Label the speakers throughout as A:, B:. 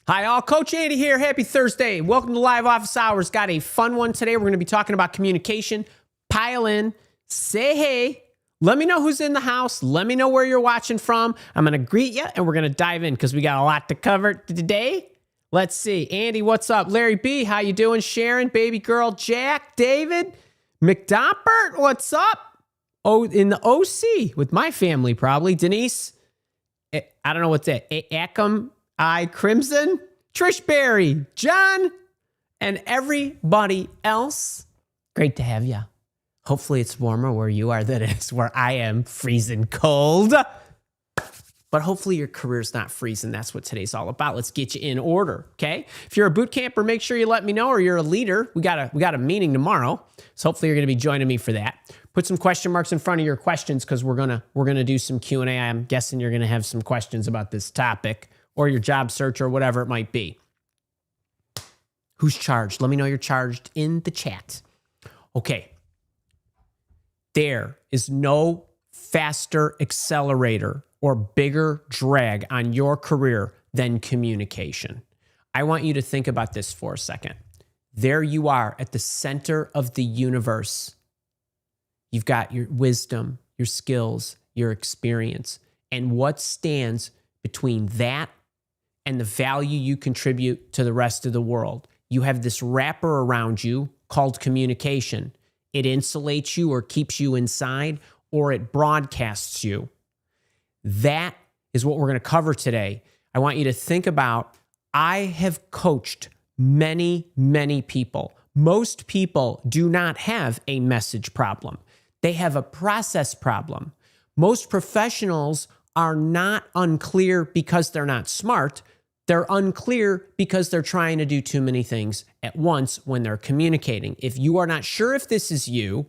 A: Hi all, Coach Andy here. Happy Thursday. Welcome to Live Office Hours. Got a fun one today. We're going to be talking about communication. Pile in, say hey. Let me know who's in the house. Let me know where you're watching from. I'm going to greet you and we're going to dive in because we got a lot to cover today. Let's see. Andy, what's up? Larry B, how you doing? Sharon, baby girl, Jack, David, McDoppert, what's up? Oh, in the OC with my family probably. Denise, I don't know what's that. Acom. Crimson, Trish Berry, John, and everybody else. Great to have you. Hopefully it's warmer where you are than it is where I am freezing cold. But hopefully your career's not freezing. That's what today's all about. Let's get you in order, okay? If you're a boot camper, make sure you let me know, or you're a leader. We got a meeting tomorrow, so hopefully you're going to be joining me for that. Put some question marks in front of your questions because we're gonna do some Q&A. I'm guessing you're going to have some questions about this topic, or your job search, or whatever it might be. Who's charged? Let me know you're charged in the chat. Okay. There is no faster accelerator or bigger drag on your career than communication. I want you to think about this for a second. There you are at the center of the universe. You've got your wisdom, your skills, your experience, and what stands between that and the value you contribute to the rest of the world. You have this wrapper around you called communication. It insulates you or keeps you inside, or it broadcasts you. That is what we're going to cover today. I want you to think about, I have coached many, many people. Most people do not have a message problem. They have a process problem. Most professionals are not unclear because they're not smart. They're unclear because they're trying to do too many things at once when they're communicating. If you are not sure if this is you,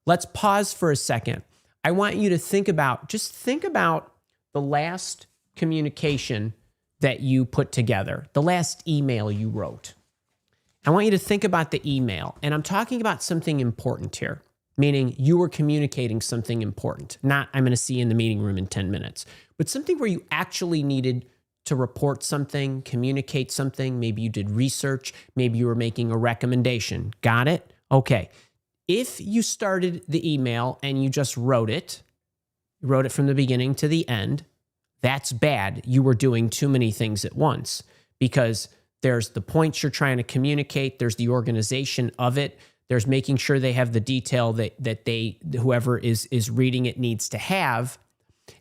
A: let's pause for a second. I want you to think about the last communication that you put together, the last email you wrote. I want you to think about the email, and I'm talking about something important here, meaning you were communicating something important, not I'm going to see you in the meeting room in 10 minutes, but something where you actually needed to report something, communicate something. Maybe you did research. Maybe you were making a recommendation. Got it? Okay. If you started the email and you just wrote it from the beginning to the end, that's bad. You were doing too many things at once, because there's the points you're trying to communicate. There's the organization of it. There's making sure they have the detail that whoever is reading it needs to have.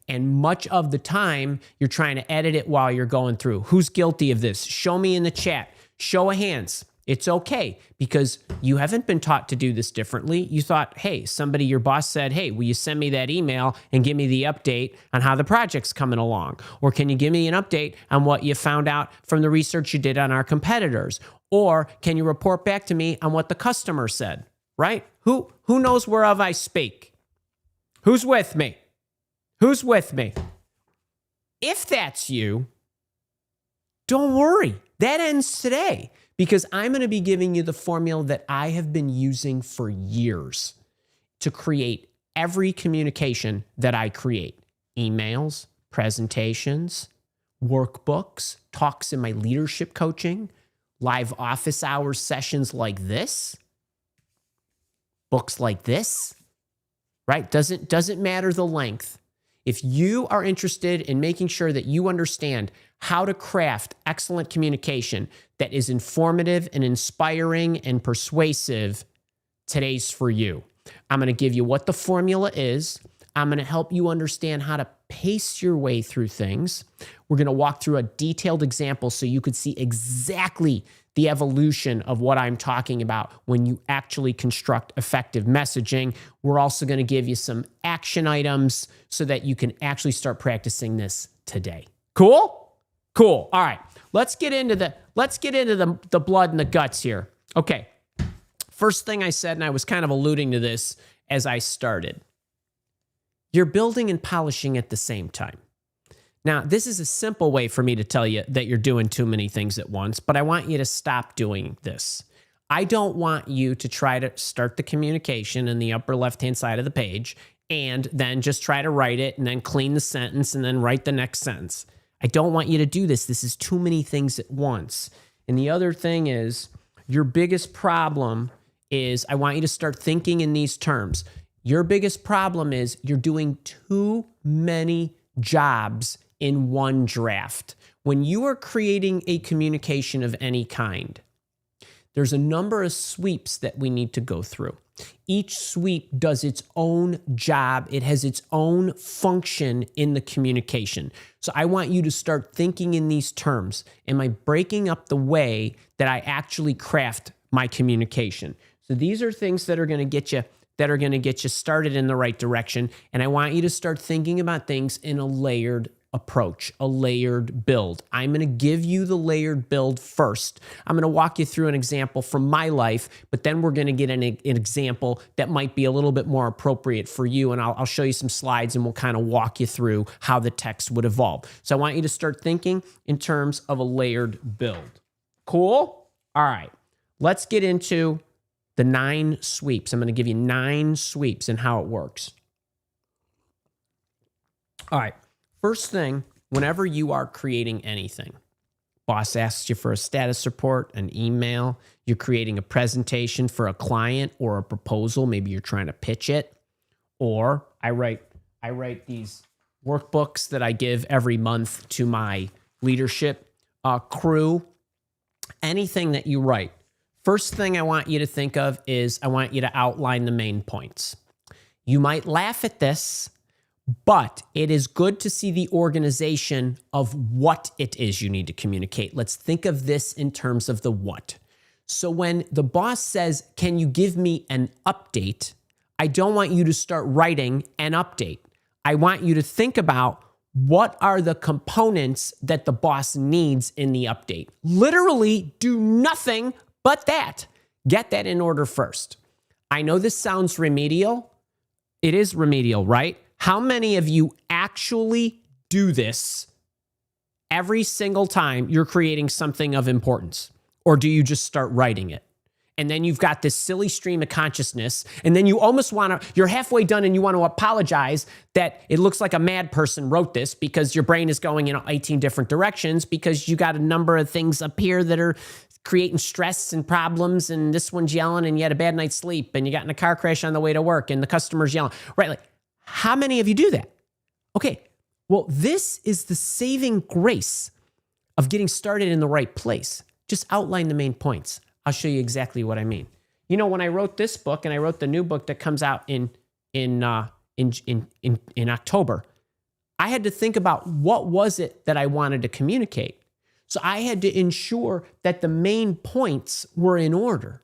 A: And much of the time, you're trying to edit it while you're going through. Who's guilty of this? Show me in the chat. Show of hands. It's okay, because you haven't been taught to do this differently. You thought, hey, your boss said, hey, will you send me that email and give me the update on how the project's coming along? Or can you give me an update on what you found out from the research you did on our competitors? Or can you report back to me on what the customer said, right? Who knows whereof I speak? Who's with me? Who's with me? If that's you, don't worry. That ends today, because I'm going to be giving you the formula that I have been using for years to create every communication that I create. Emails, presentations, workbooks, talks in my leadership coaching, live office hours sessions like this, books like this, right? Doesn't matter the length. If you are interested in making sure that you understand how to craft excellent communication that is informative and inspiring and persuasive, today's for you. I'm going to give you what the formula is. I'm going to help you understand how to pace your way through things. We're going to walk through a detailed example so you could see exactly the evolution of what I'm talking about when you actually construct effective messaging. We're also going to give you some action items so that you can actually start practicing this today. Cool? Cool. All right. Let's get into the blood and the guts here. Okay. First thing I said, and I was kind of alluding to this as I started, you're building and polishing at the same time. Now, this is a simple way for me to tell you that you're doing too many things at once, but I want you to stop doing this. I don't want you to try to start the communication in the upper left-hand side of the page and then just try to write it and then clean the sentence and then write the next sentence. I don't want you to do this. This is too many things at once. And the other thing is, your biggest problem is, I want you to start thinking in these terms. Your biggest problem is you're doing too many jobs in one draft. When you are creating a communication of any kind, there's a number of sweeps that we need to go through. Each sweep does its own job. It has its own function in the communication. So I want you to start thinking in these terms. Am I breaking up the way that I actually craft my communication? So these are things that are going to get you started in the right direction. And I want you to start thinking about things in a layered approach, a layered build. I'm going to give you the layered build first. I'm going to walk you through an example from my life, but then we're going to get an example that might be a little bit more appropriate for you. And I'll show you some slides and we'll kind of walk you through how the text would evolve. So I want you to start thinking in terms of a layered build. Cool? All right. Let's get into the 9 sweeps. I'm going to give you 9 sweeps and how it works. All right. First thing, whenever you are creating anything, boss asks you for a status report, an email, you're creating a presentation for a client or a proposal, maybe you're trying to pitch it, or I write these workbooks that I give every month to my leadership crew. Anything that you write, first thing I want you to think of is I want you to outline the main points. You might laugh at this, but it is good to see the organization of what it is you need to communicate. Let's think of this in terms of the what. So when the boss says, can you give me an update? I don't want you to start writing an update. I want you to think about what are the components that the boss needs in the update. Literally do nothing but that. Get that in order first. I know this sounds remedial. It is remedial, right? How many of you actually do this every single time you're creating something of importance? Or do you just start writing it? And then you've got this silly stream of consciousness, and then you almost want to, you're halfway done and you want to apologize that it looks like a mad person wrote this because your brain is going in 18 different directions because you got a number of things up here that are creating stress and problems, and this one's yelling and you had a bad night's sleep and you got in a car crash on the way to work and the customer's yelling, right? Like, how many of you do that? Okay, well, this is the saving grace of getting started in the right place. Just outline the main points. I'll show you exactly what I mean. You know, when I wrote this book and I wrote the new book that comes out in October, I had to think about what was it that I wanted to communicate. So I had to ensure that the main points were in order.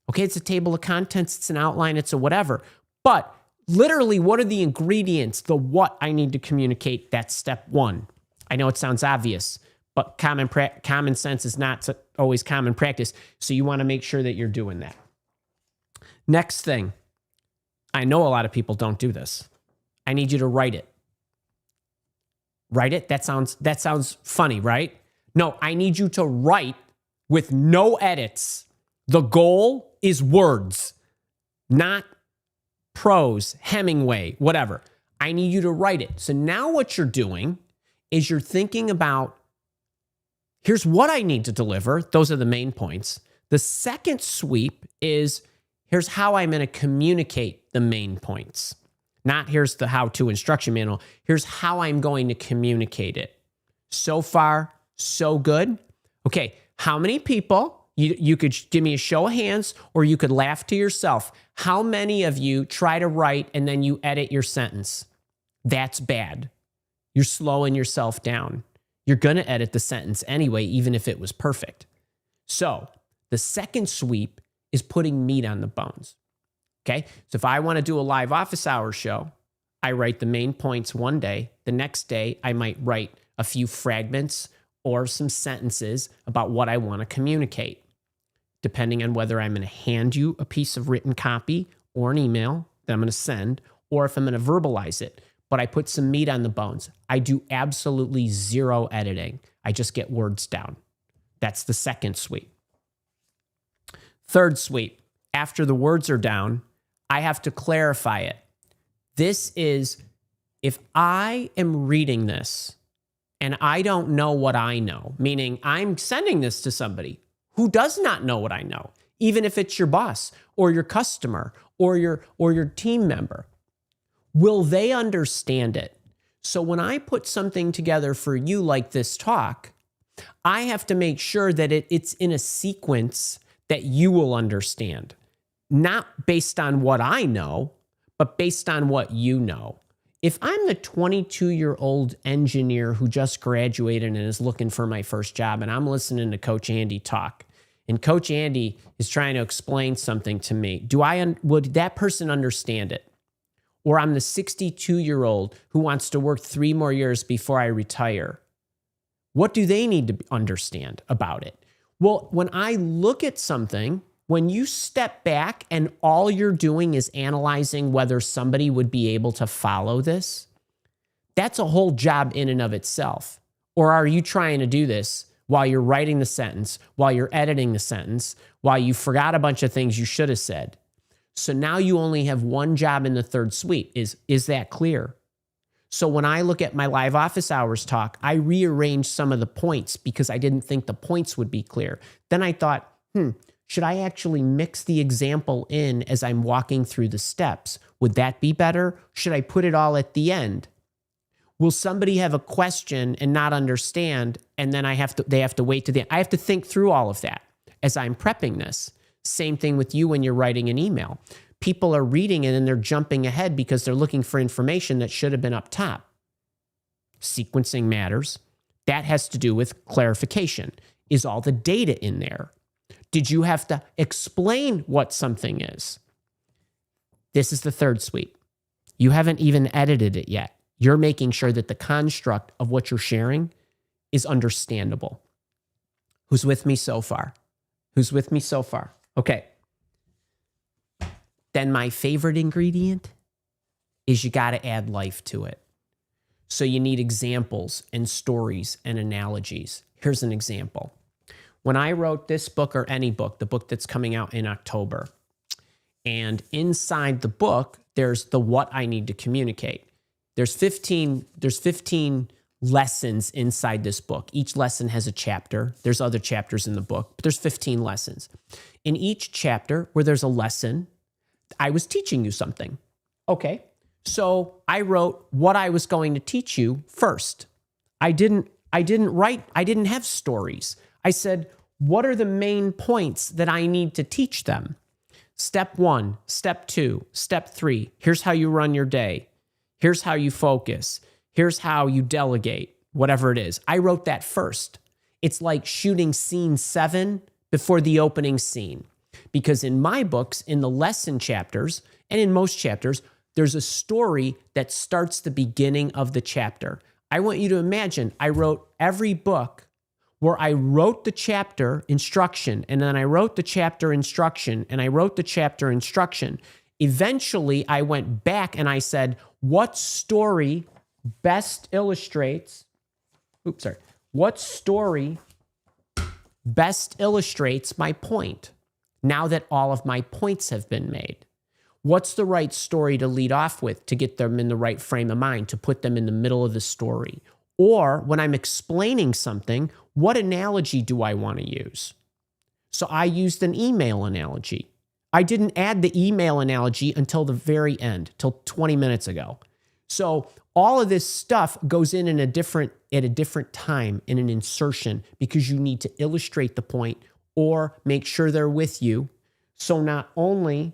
A: Okay, it's a table of contents, it's an outline, it's a whatever. But literally, what are the ingredients, the what I need to communicate? That's step 1. I know it sounds obvious, but common sense is not always common practice. So you want to make sure that you're doing that. Next thing, I know a lot of people don't do this. I need you to write it. Write it? That sounds funny, right? No, I need you to write with no edits. The goal is words, not prose, Hemingway, whatever. I need you to write it. So now what you're doing is you're thinking about, here's what I need to deliver. Those are the main points. The second sweep is, here's how I'm going to communicate the main points. Not here's the how-to instruction manual. Here's how I'm going to communicate it. So far, so good. Okay, how many people, you could give me a show of hands or you could laugh to yourself. How many of you try to write and then you edit your sentence? That's bad. You're slowing yourself down. You're going to edit the sentence anyway, even if it was perfect. So the second sweep is putting meat on the bones. Okay, so if I want to do a live office hour show, I write the main points one day. The next day, I might write a few fragments or some sentences about what I want to communicate, depending on whether I'm going to hand you a piece of written copy or an email that I'm going to send, or if I'm going to verbalize it. But I put some meat on the bones. I do absolutely zero editing. I just get words down. That's the second sweep. Third sweep, after the words are down, I have to clarify it. This is, if I am reading this and I don't know what I know, meaning I'm sending this to somebody who does not know what I know, even if it's your boss or your customer or your team member, will they understand it? So when I put something together for you like this talk, I have to make sure that it's in a sequence that you will understand, not based on what I know, but based on what you know. If I'm the 22-year-old engineer who just graduated and is looking for my first job, and I'm listening to Coach Andy talk, and Coach Andy is trying to explain something to me, would that person understand it? Or I'm the 62-year-old who wants to work 3 more years before I retire. What do they need to understand about it? Well, when I look at something, when you step back and all you're doing is analyzing whether somebody would be able to follow this, that's a whole job in and of itself. Or are you trying to do this while you're writing the sentence, while you're editing the sentence, while you forgot a bunch of things you should have said? So now you only have one job in the third suite. Is that clear? So when I look at my live office hours talk, I rearranged some of the points because I didn't think the points would be clear. Then I thought, should I actually mix the example in as I'm walking through the steps? Would that be better? Should I put it all at the end? Will somebody have a question and not understand, and then they have to wait to the end? I have to think through all of that as I'm prepping this. Same thing with you when you're writing an email. People are reading it and they're jumping ahead because they're looking for information that should have been up top. Sequencing matters. That has to do with clarification. Is all the data in there? Did you have to explain what something is? This is the third suite. You haven't even edited it yet. You're making sure that the construct of what you're sharing is understandable. Who's with me so far? Who's with me so far? Okay. Then my favorite ingredient is you got to add life to it. So you need examples and stories and analogies. Here's an example. When I wrote this book or any book, the book that's coming out in October, and inside the book, there's the what I need to communicate. There's 15 lessons inside this book. Each lesson has a chapter. There's other chapters in the book, but there's 15 lessons. In each chapter where there's a lesson, I was teaching you something. Okay, so I wrote what I was going to teach you first. I didn't have stories. I said, what are the main points that I need to teach them? Step 1, step 2, step 3. Here's how you run your day. Here's how you focus. Here's how you delegate, whatever it is. I wrote that first. It's like shooting scene 7 before the opening scene. Because in my books, in the lesson chapters, and in most chapters, there's a story that starts the beginning of the chapter. I want you to imagine I wrote every book where I wrote the chapter instruction, and then I wrote the chapter instruction, and I wrote the chapter instruction. Eventually, I went back and I said, what story best illustrates, what story best illustrates my point now that all of my points have been made? What's the right story to lead off with to get them in the right frame of mind, to put them in the middle of the story? Or when I'm explaining something, what analogy do I want to use? So I used an email analogy. I didn't add the email analogy until the very end, till 20 minutes ago. So all of this stuff goes in at a different time in an insertion because you need to illustrate the point or make sure they're with you. So not only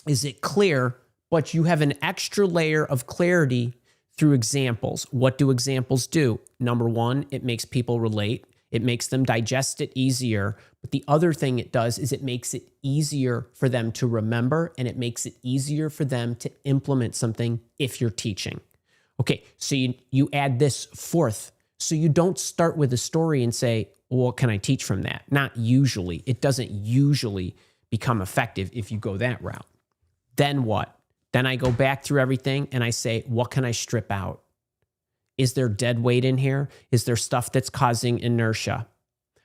A: is it clear, but you have an extra layer of clarity through examples. What do examples do? Number one, it makes people relate. It makes them digest it easier. But the other thing it does is it makes it easier for them to remember, and it makes it easier for them to implement something if you're teaching. Okay, so you add this fourth. So you don't start with a story and say, well, what can I teach from that? Not usually. It doesn't usually become effective if you go that route. Then what? Then I go back through everything and I say, what can I strip out? Is there dead weight in here? Is there stuff that's causing inertia?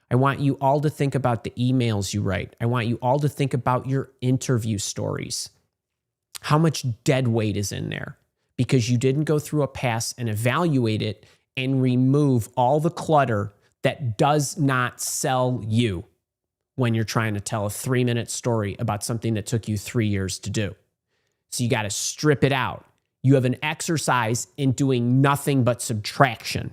A: I want you all to think about the emails you write. I want you all to think about your interview stories. How much dead weight is in there? Because you didn't go through a pass and evaluate it and remove all the clutter that does not sell you when you're trying to tell a 3-minute story about something that took you 3 years to do. So you got to strip it out. You have an exercise in doing nothing but subtraction.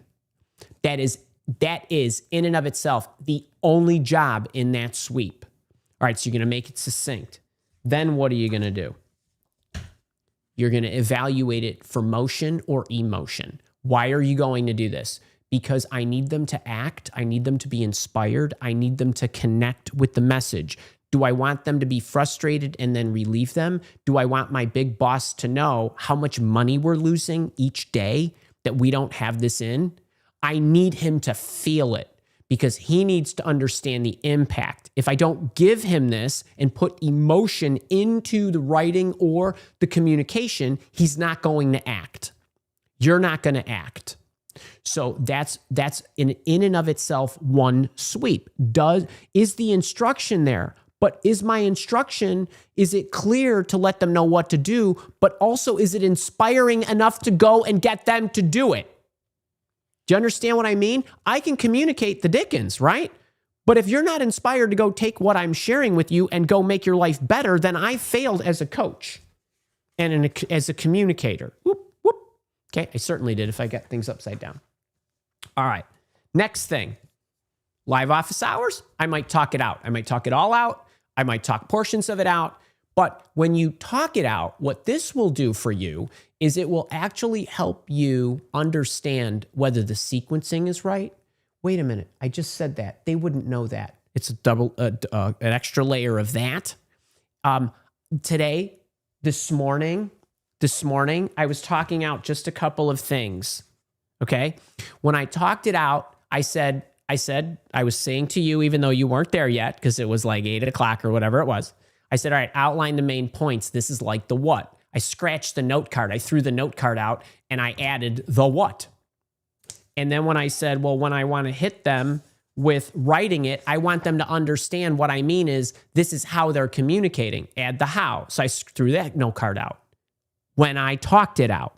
A: That is in and of itself the only job in that sweep. All right, so you're going to make it succinct. Then what are you going to do? You're going to evaluate it for motion or emotion. Why are you going to do this? Because I need them to act. I need them to be inspired. I need them to connect with the message. Do I want them to be frustrated and then relieve them? Do I want my big boss to know how much money we're losing each day that we don't have this in? I need him to feel it because he needs to understand the impact. If I don't give him this and put emotion into the writing or the communication, he's not going to act. You're not going to act. So that's in and of itself one sweep. Is the instruction there? But is my instruction, is it clear to let them know what to do? But also, is it inspiring enough to go and get them to do it? Do you understand what I mean? I can communicate the dickens, right? But if you're not inspired to go take what I'm sharing with you and go make your life better, then I failed as a coach and as a communicator. Whoop, whoop. Okay, I certainly did if I got things upside down. All right, next thing. Live office hours, I might talk it out. I might talk it all out. I might talk portions of it out. But when you talk it out, what this will do for you is it will actually help you understand whether the sequencing is right. Wait a minute, I just said that. They wouldn't know that. It's an extra layer of that. This morning, I was talking out just a couple of things, okay? When I talked it out, I was saying to you, even though you weren't there yet, because it was like 8 o'clock or whatever it was, I said, all right, outline the main points. This is like the what. I scratched the note card. I threw the note card out and I added the what. And then when I said, well, when I want to hit them with writing it, I want them to understand what I mean is this is how they're communicating. Add the how. So I threw that note card out when I talked it out.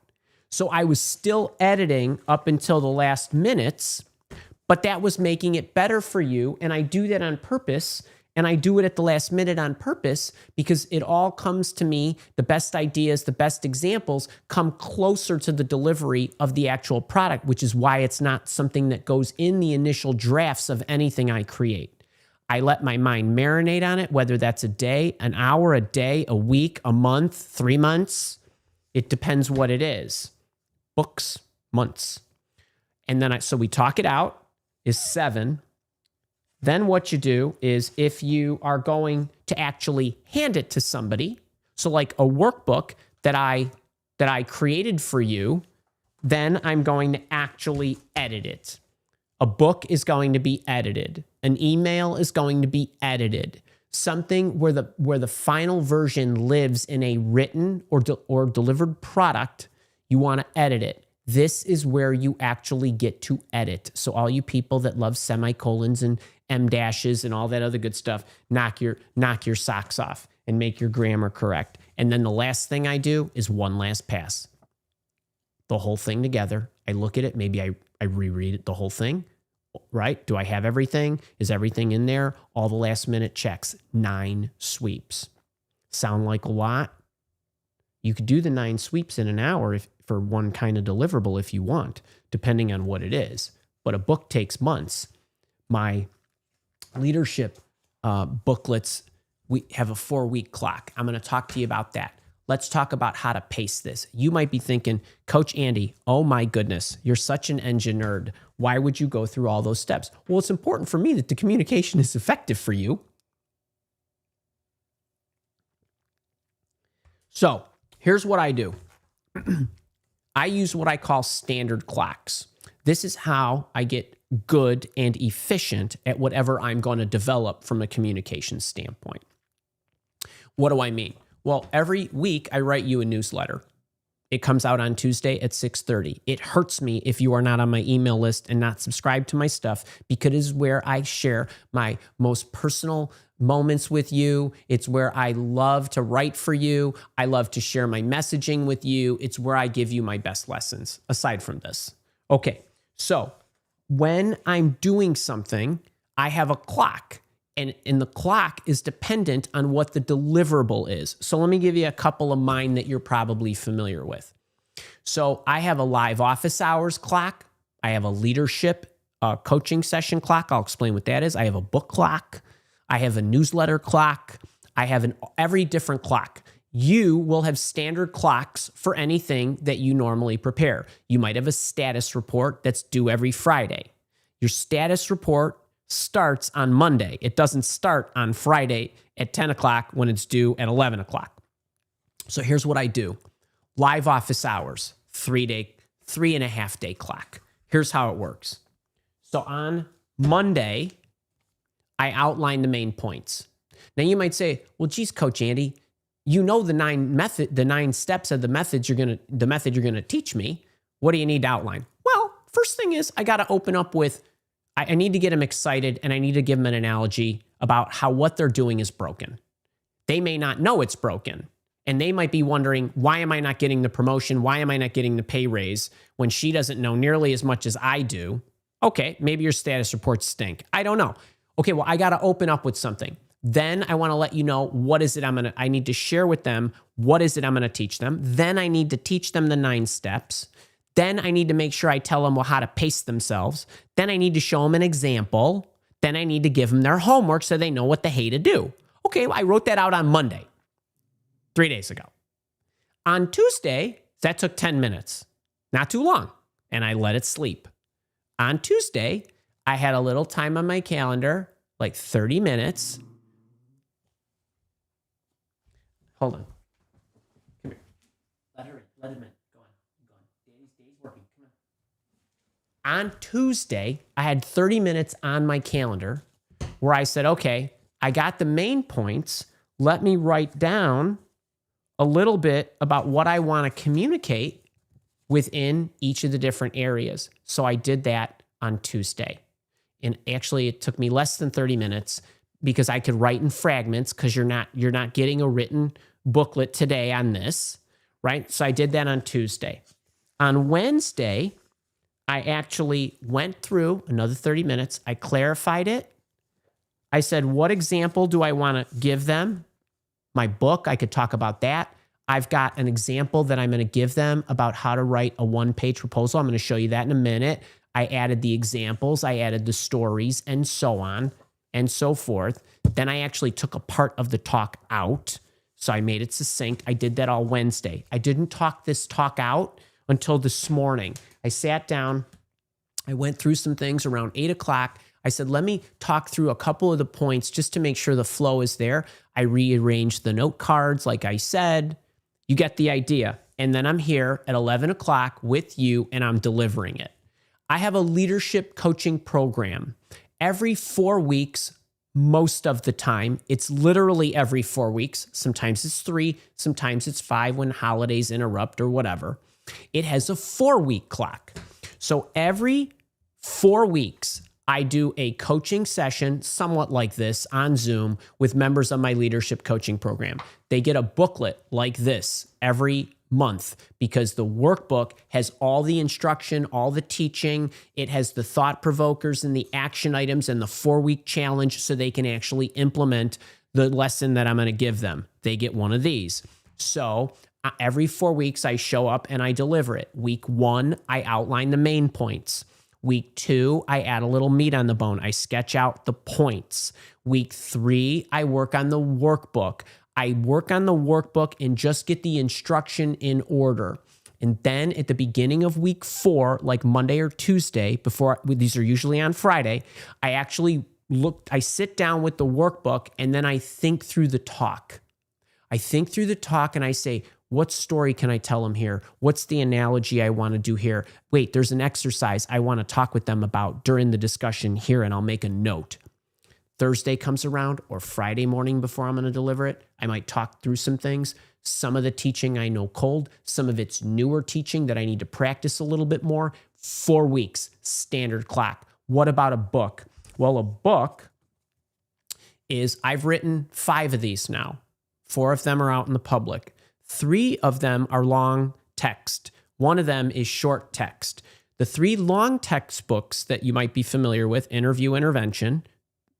A: So I was still editing up until the last minutes, but that was making it better for you. And I do that on purpose. And I do it at the last minute on purpose because it all comes to me, the best ideas, the best examples come closer to the delivery of the actual product, which is why it's not something that goes in the initial drafts of anything I create. I let my mind marinate on it, whether that's a day, an hour, a day, a week, a month, 3 months. It depends what it is. Books, months. And then so we talk it out is 7. Then what you do is if you are going to actually hand it to somebody, so like a workbook that I created for you, then I'm going to actually edit it. A book is going to be edited. An email is going to be edited. Something where the final version lives in a written or delivered product, you want to edit it. This is where you actually get to edit. So all you people that love semicolons and M dashes and all that other good stuff, knock your socks off and make your grammar correct. And then the last thing I do is one last pass. The whole thing together. I look at it. Maybe I reread it, the whole thing, right? Do I have everything? Is everything in there? All the last minute checks. 9 sweeps. Sound like a lot? You could do the 9 sweeps in an hour for one kind of deliverable if you want, depending on what it is. But a book takes months. My leadership booklets, we have a 4-week clock. I'm going to talk to you about that. Let's talk about how to pace this. You might be thinking, Coach Andy, oh my goodness, you're such an engine nerd. Why would you go through all those steps? Well, it's important for me that the communication is effective for you. So here's what I do. I use what I call standard clocks. This is how I get good and efficient at whatever I'm going to develop from a communication standpoint. What do I mean? Well, every week I write you a newsletter. It comes out on Tuesday at 6:30. It hurts me if you are not on my email list and not subscribed to my stuff because it is where I share my most personal moments with you. It's where I love to write for you. I love to share my messaging with you. It's where I give you my best lessons aside from this. Okay, So when I'm doing something, I have a clock. And the clock is dependent on what the deliverable is. So let me give you a couple of mine that you're probably familiar with. So I have a live office hours clock. I have a leadership coaching session clock. I'll explain what that is. I have a book clock. I have a newsletter clock. I have every different clock. You will have standard clocks for anything that you normally prepare. You might have a status report that's due every Friday. Your status report starts on Monday. It doesn't start on Friday at 10 o'clock when it's due at 11 o'clock. So here's what I do. Live office hours, 3.5 day clock. Here's how it works. So on Monday, I outline the main points. Now you might say, well, geez, Coach Andy, you know the 9 steps of the method you're gonna teach me. What do you need to outline? Well, first thing is I got to open up with, I need to get them excited and I need to give them an analogy about how what they're doing is broken. They may not know it's broken. And they might be wondering, why am I not getting the promotion? Why am I not getting the pay raise when she doesn't know nearly as much as I do? Okay, maybe your status reports stink. I don't know. Okay, well, I got to open up with something. Then I want to let you know what is it I need to share with them. What is it I'm going to teach them? Then I need to teach them the 9 steps. Then I need to make sure I tell them how to pace themselves. Then I need to show them an example. Then I need to give them their homework so they know what the hey to do. Okay, well, I wrote that out on Monday, 3 days ago. On Tuesday, that took 10 minutes, not too long, and I let it sleep. On Tuesday, I had a little time on my calendar, like 30 minutes. Hold on. Come here. Let her in. Let him in. Go on. Daddy's working. Come on. On Tuesday, I had 30 minutes on my calendar where I said, okay, I got the main points. Let me write down a little bit about what I want to communicate within each of the different areas. So I did that on Tuesday. And actually, it took me less than 30 minutes because I could write in fragments because you're not getting a written booklet today on this, right? So I did that on Tuesday. On Wednesday, I actually went through another 30 minutes. I clarified it. I said, what example do I want to give them? My book, I could talk about that. I've got an example that I'm going to give them about how to write a 1-page proposal. I'm going to show you that in a minute. I added the examples, I added the stories, and so on and so forth. Then I actually took a part of the talk out. So I made it succinct. I did that all Wednesday. I didn't talk this talk out until this morning. I sat down. I went through some things around 8 o'clock. I said, let me talk through a couple of the points just to make sure the flow is there. I rearranged the note cards like I said. You get the idea. And then I'm here at 11 o'clock with you and I'm delivering it. I have a leadership coaching program. Every 4 weeks, most of the time, it's literally every 4 weeks. Sometimes it's 3, sometimes it's 5 when holidays interrupt or whatever. It has a 4-week clock. So every 4 weeks, I do a coaching session, somewhat like this, on Zoom with members of my leadership coaching program. They get a booklet like this every month because the workbook has all the instruction, all the teaching. It has the thought provokers and the action items and the 4-week challenge so they can actually implement the lesson that I'm going to give them. They get one of these. So every 4 weeks, I show up and I deliver it. Week 1, I outline the main points. Week 2, I add a little meat on the bone. I sketch out the points. Week 3, I work on the workbook. I work on the workbook and just get the instruction in order. And then at the beginning of week 4, like Monday or Tuesday, these are usually on Friday, I sit down with the workbook and then I think through the talk. I think through the talk and I say, what story can I tell them here? What's the analogy I want to do here? Wait, there's an exercise I want to talk with them about during the discussion here, and I'll make a note. Thursday comes around or Friday morning before I'm going to deliver it, I might talk through some things. Some of the teaching I know cold. Some of it's newer teaching that I need to practice a little bit more. 4 weeks, standard clock. What about a book? Well, a book is, I've written 5 of these now. 4 of them are out in the public. 3 of them are long text. 1 of them is short text. The 3 long textbooks that you might be familiar with, Interview Intervention,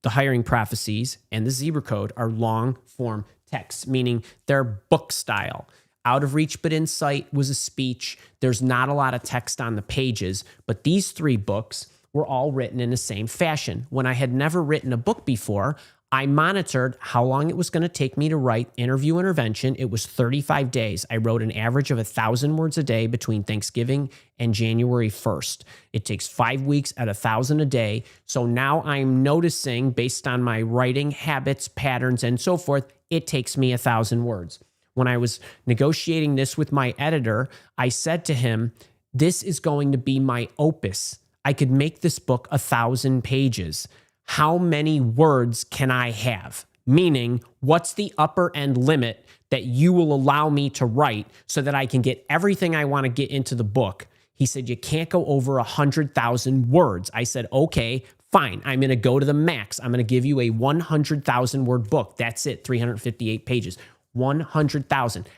A: the Hiring Prophecies, and the Zebra Code, are long form texts, meaning they're book style. Out of Reach but in Sight was a speech. There's not a lot of text on the pages, but these 3 books were all written in the same fashion. When I had never written a book before, I monitored how long it was going to take me to write Interview Intervention. It was 35 days. I wrote an average of 1,000 words a day between Thanksgiving and January 1st. It takes 5 weeks at 1,000 a day. So now I'm noticing, based on my writing habits, patterns, and so forth, it takes me 1,000 words. When I was negotiating this with my editor, I said to him, this is going to be my opus. I could make this book 1,000 pages. How many words can I have? Meaning, what's the upper end limit that you will allow me to write so that I can get everything I want to get into the book? He said, you can't go over 100,000 words. I said, okay, fine. I'm going to go to the max. I'm going to give you a 100,000 word book. That's it, 358 pages. 100,000.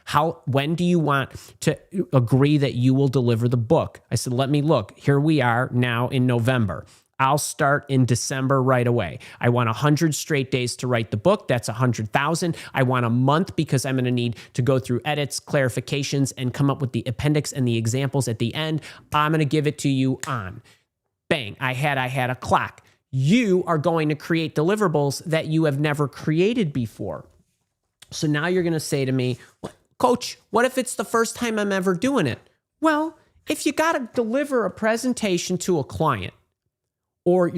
A: When do you want to agree that you will deliver the book? I said, let me look. Here we are now in November. I'll start in December right away. I want 100 straight days to write the book. That's 100,000. I want a month because I'm going to need to go through edits, clarifications, and come up with the appendix and the examples at the end. I'm going to give it to you on. Bang. I had a clock. You are going to create deliverables that you have never created before. So now you're going to say to me, Coach, what if it's the first time I'm ever doing it? Well, if you got to deliver a presentation to a client, or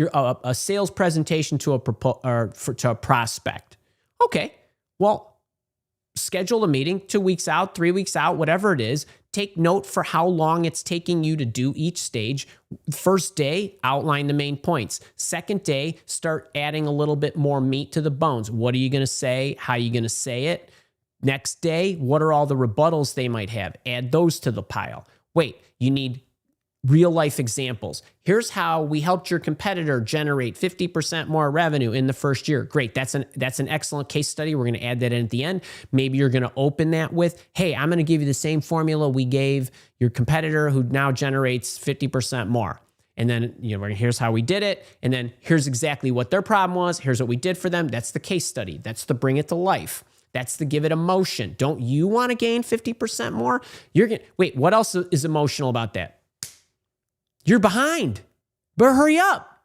A: a sales presentation to a prospect. Okay, well, schedule a meeting 2 weeks out, 3 weeks out, whatever it is. Take note for how long it's taking you to do each stage. First day, outline the main points. Second day, start adding a little bit more meat to the bones. What are you going to say? How are you going to say it? Next day, what are all the rebuttals they might have? Add those to the pile. Wait, you need real life examples. Here's how we helped your competitor generate 50% more revenue in the first year. Great. That's an excellent case study. We're going to add that in at the end. Maybe you're going to open that with, hey, I'm going to give you the same formula we gave your competitor who now generates 50% more. And then, here's how we did it. And then here's exactly what their problem was. Here's what we did for them. That's the case study. That's the bring it to life. That's the give it emotion. Don't you want to gain 50% more? Wait, what else is emotional about that? You're behind, but hurry up,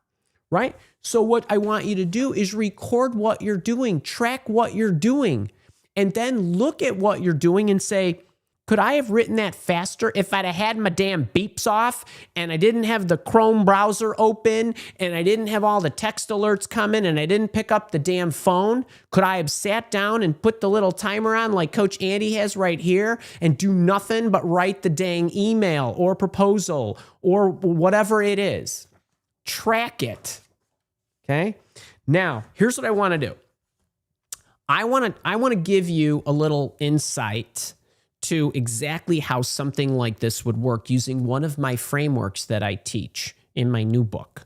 A: right? So what I want you to do is record what you're doing, track what you're doing, and then look at what you're doing and say, could I have written that faster if I'd have had my damn beeps off and I didn't have the Chrome browser open and I didn't have all the text alerts coming and I didn't pick up the damn phone? Could I have sat down and put the little timer on like Coach Andy has right here and do nothing but write the dang email or proposal or whatever it is? Track it. Okay? Now, here's what I want to do. I want to give you a little insight to exactly how something like this would work using one of my frameworks that I teach in my new book.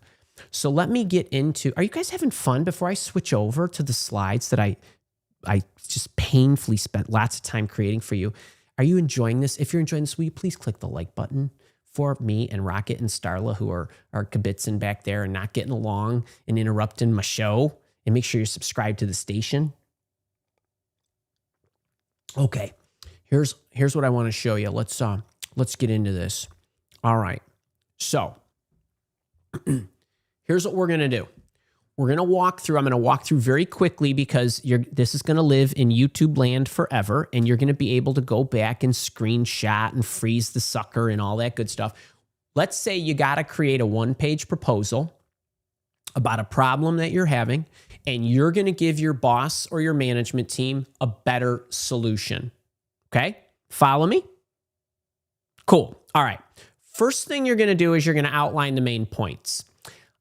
A: So let me get into, are you guys having fun before I switch over to the slides that I just painfully spent lots of time creating for you? Are you enjoying this? If you're enjoying this, will you please click the like button for me and Rocket and Starla, who are kibitzing back there and not getting along and interrupting my show, and make sure you're subscribed to the station. Okay. Here's what I want to show you. Let's get into this. All right. So here's what we're going to do. We're going to walk through. I'm going to walk through very quickly because this is going to live in YouTube land forever, and you're going to be able to go back and screenshot and freeze the sucker and all that good stuff. Let's say you got to create a one-page proposal about a problem that you're having, and you're going to give your boss or your management team a better solution. Okay, follow me? Cool. All right. First thing you're going to do is you're going to outline the main points.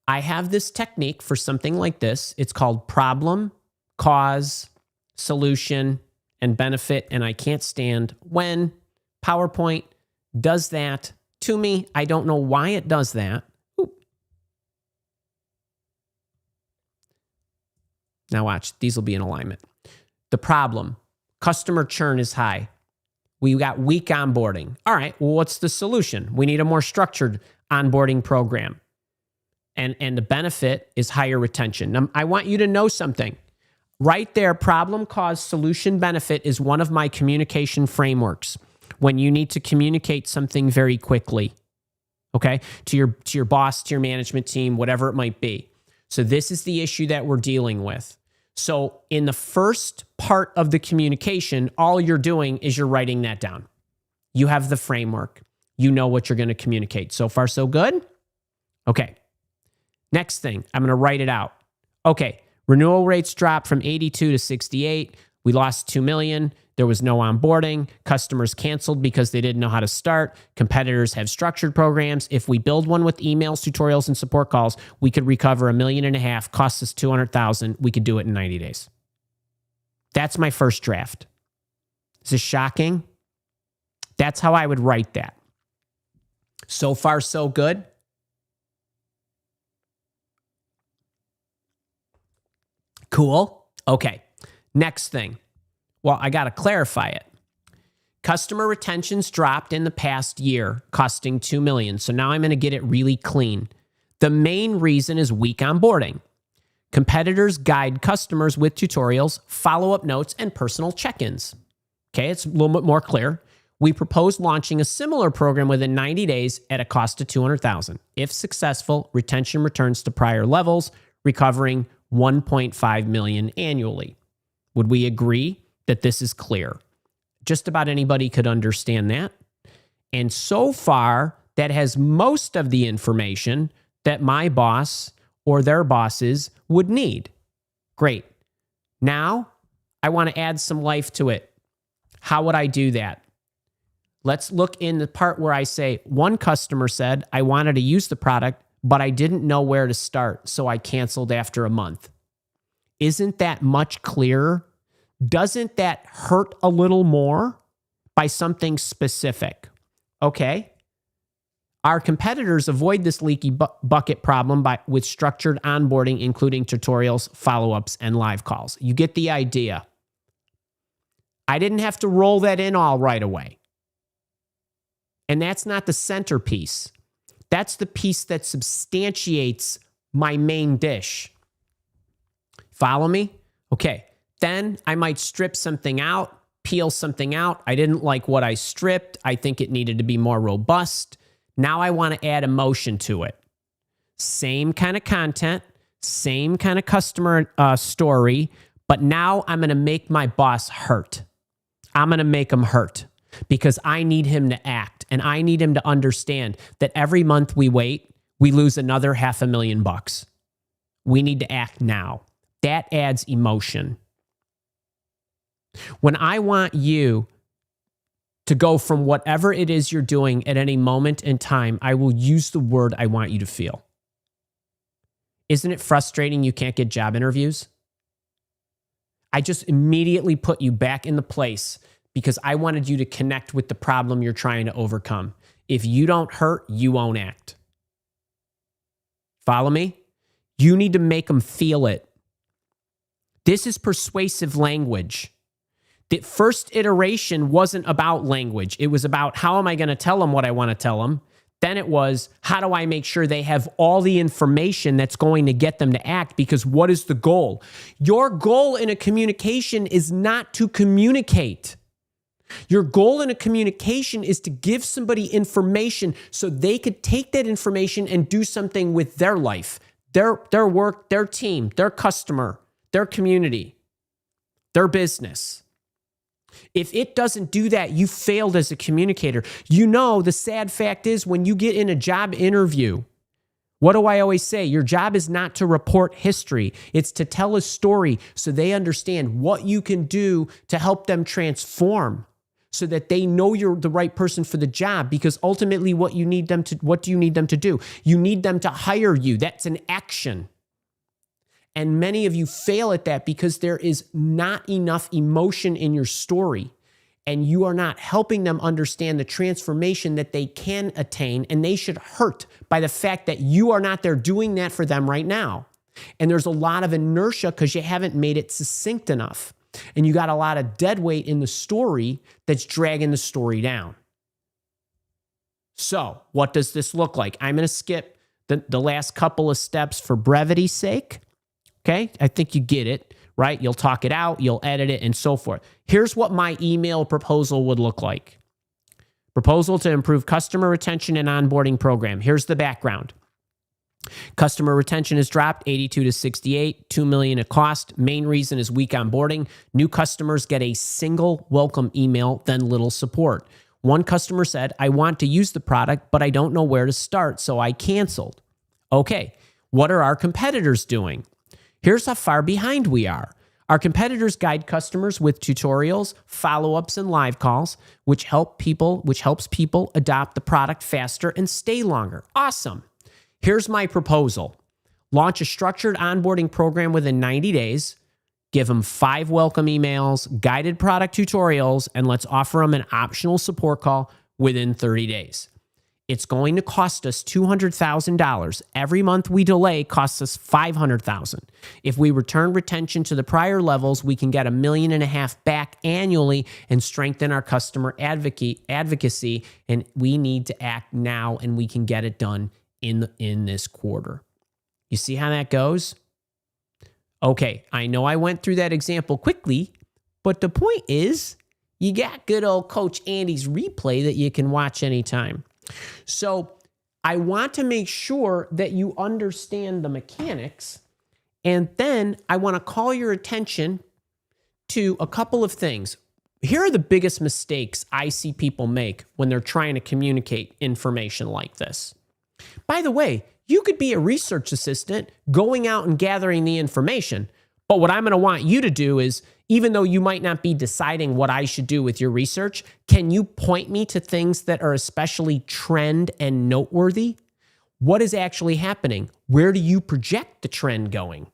A: I have this technique for something like this. It's called problem, cause, solution, and benefit. And I can't stand when PowerPoint does that to me. I don't know why it does that. Ooh. Now watch, these will be in alignment. The problem, customer churn is high. We got weak onboarding. All right, well, what's the solution? We need a more structured onboarding program. And the benefit is higher retention. Now, I want you to know something. Right there, problem, cause, solution, benefit is one of my communication frameworks when you need to communicate something very quickly, okay, to your boss, to your management team, whatever it might be. So this is the issue that we're dealing with. So in the first part of the communication, all you're doing is you're writing that down. You have the framework. You know what you're going to communicate. So far, so good? Okay. Next thing, I'm going to write it out. Okay, renewal rates dropped from 82 to 68. We lost $2 million. There was no onboarding. Customers canceled because they didn't know how to start. Competitors have structured programs. If we build one with emails, tutorials, and support calls, we could recover $1.5 million. Costs us $200,000. We could do it in 90 days. That's my first draft. Is this shocking? That's how I would write that. So far, so good. Cool. Okay. Next thing. Well, I got to clarify it. Customer retention's dropped in the past year, costing $2 million. So now I'm going to get it really clean. The main reason is weak onboarding. Competitors guide customers with tutorials, follow-up notes, and personal check-ins. Okay, it's a little bit more clear. We propose launching a similar program within 90 days at a cost of $200,000. If successful, retention returns to prior levels, recovering $1.5 million annually. Would we agree that this is clear? Just about anybody could understand that. And so far, that has most of the information that my boss or their bosses would need. Great. Now, I want to add some life to it. How would I do that? Let's look in the part where I say, one customer said, I wanted to use the product, but I didn't know where to start, so I canceled after a month. Isn't that much clearer? Doesn't that hurt a little more by something specific? Okay. Our competitors avoid this leaky bucket problem with structured onboarding, including tutorials, follow-ups, and live calls. You get the idea. I didn't have to roll that in all right away. And that's not the centerpiece. That's the piece that substantiates my main dish. Follow me? Okay. Then I might strip something out, peel something out. I didn't like what I stripped. I think it needed to be more robust. Now I want to add emotion to it. Same kind of content, same kind of customer story, but now I'm going to make my boss hurt. I'm going to make him hurt because I need him to act, and I need him to understand that every month we wait, we lose another $500,000. We need to act now. That adds emotion. When I want you to go from whatever it is you're doing at any moment in time, I will use the word I want you to feel. Isn't it frustrating you can't get job interviews? I just immediately put you back in the place because I wanted you to connect with the problem you're trying to overcome. If you don't hurt, you won't act. Follow me? You need to make them feel it. This is persuasive language. The first iteration wasn't about language. It was about how am I going to tell them what I want to tell them? Then it was, how do I make sure they have all the information that's going to get them to act? Because what is the goal? Your goal in a communication is not to communicate. Your goal in a communication is to give somebody information so they could take that information and do something with their life, their work, their team, their customer, their community, their business. If it doesn't do that, you failed as a communicator. You know, the sad fact is when you get in a job interview, what do I always say? Your job is not to report history. It's to tell a story so they understand what you can do to help them transform so that they know you're the right person for the job, because ultimately what do you need them to do? You need them to hire you. That's an action. And many of you fail at that because there is not enough emotion in your story, and you are not helping them understand the transformation that they can attain, and they should hurt by the fact that you are not there doing that for them right now. And there's a lot of inertia because you haven't made it succinct enough, and you got a lot of dead weight in the story that's dragging the story down. So what does this look like? I'm going to skip the last couple of steps for brevity's sake. Okay, I think you get it, right? You'll talk it out, you'll edit it, and so forth. Here's what my email proposal would look like. Proposal to improve customer retention and onboarding program. Here's the background. Customer retention has dropped 82 to 68, $2 million in cost. Main reason is weak onboarding. New customers get a single welcome email, then little support. One customer said, I want to use the product, but I don't know where to start, so I canceled. Okay, what are our competitors doing? Here's how far behind we are. Our competitors guide customers with tutorials, follow-ups, and live calls, which helps people adopt the product faster and stay longer. Awesome. Here's my proposal. Launch a structured onboarding program within 90 days. Give them 5 welcome emails, guided product tutorials, and let's offer them an optional support call within 30 days. It's going to cost us $200,000. Every month we delay costs us $500,000. If we return retention to the prior levels, we can get $1.5 million back annually and strengthen our customer advocacy. And we need to act now, and we can get it done in this quarter. You see how that goes? Okay, I know I went through that example quickly, but the point is you got good old Coach Andy's replay that you can watch anytime. So I want to make sure that you understand the mechanics, and then I want to call your attention to a couple of things. Here are the biggest mistakes I see people make when they're trying to communicate information like this. By the way, you could be a research assistant going out and gathering the information, but what I'm going to want you to do is, even though you might not be deciding what I should do with your research, can you point me to things that are especially trend and noteworthy? What is actually happening? Where do you project the trend going?